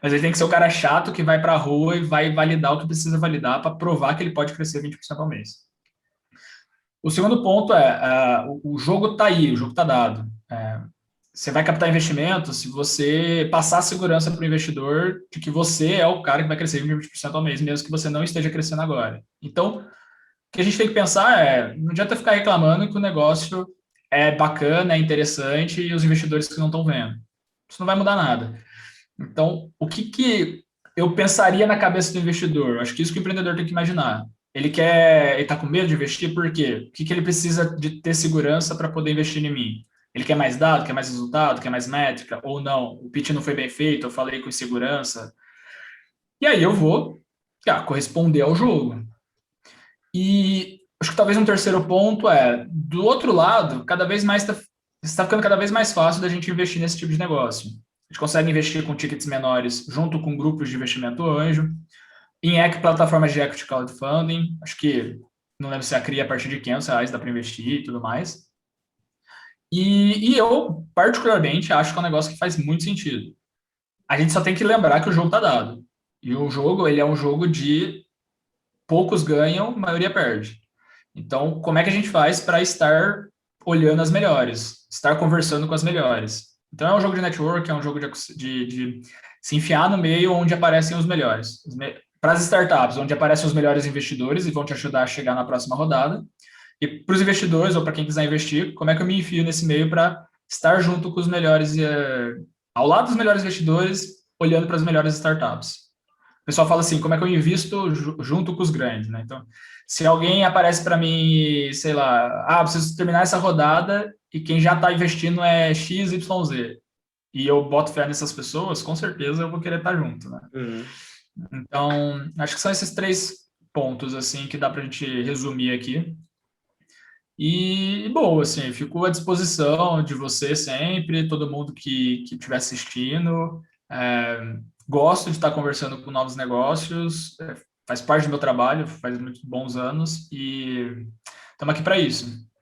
Mas ele tem que ser o cara chato que vai para a rua e vai validar o que precisa validar para provar que ele pode crescer 20% ao mês. O segundo ponto o jogo está aí, o jogo está dado. Você vai captar investimento se você passar a segurança para o investidor de que você é o cara que vai crescer 20% ao mês, mesmo que você não esteja crescendo agora. Então, o que a gente tem que pensar não adianta ficar reclamando que o negócio é bacana, é interessante e os investidores que não estão vendo. Isso não vai mudar nada. Então, o que eu pensaria na cabeça do investidor? Acho que isso que o empreendedor tem que imaginar. Ele está com medo de investir, por quê? O que ele precisa de ter segurança para poder investir em mim? Ele quer mais dado, quer mais resultado, quer mais métrica, ou não? O pitch não foi bem feito, eu falei com insegurança. E aí eu vou corresponder ao jogo. E acho que talvez um terceiro ponto do outro lado, cada vez mais está está ficando cada vez mais fácil da gente investir nesse tipo de negócio. A gente consegue investir com tickets menores junto com grupos de investimento anjo, plataformas de equity crowdfunding, acho que não lembro se a CRI a partir de R$ 500 dá para investir e tudo mais. E eu, particularmente, acho que é um negócio que faz muito sentido. A gente só tem que lembrar que o jogo está dado. E o jogo, ele é um jogo de poucos ganham, maioria perde. Então, como é que a gente faz para estar olhando as melhores, estar conversando com as melhores? Então, é um jogo de network, é um jogo de se enfiar no meio onde aparecem os melhores. Para as startups, onde aparecem os melhores investidores e vão te ajudar a chegar na próxima rodada. E para os investidores, ou para quem quiser investir, como é que eu me enfio nesse meio para estar junto com os melhores, ao lado dos melhores investidores, olhando para as melhores startups? O pessoal fala assim, como é que eu invisto junto com os grandes, né? Então, se alguém aparece para mim, sei lá, preciso terminar essa rodada e quem já está investindo é X, Y, Z, e eu boto fé nessas pessoas, com certeza eu vou querer estar junto, né? Uhum. Então, acho que são esses 3 pontos, assim, que dá para a gente resumir aqui. E, bom, assim, fico à disposição de você sempre, todo mundo que estiver assistindo. Gosto de estar conversando com novos negócios, faz parte do meu trabalho, faz muitos bons anos, e estamos aqui para isso.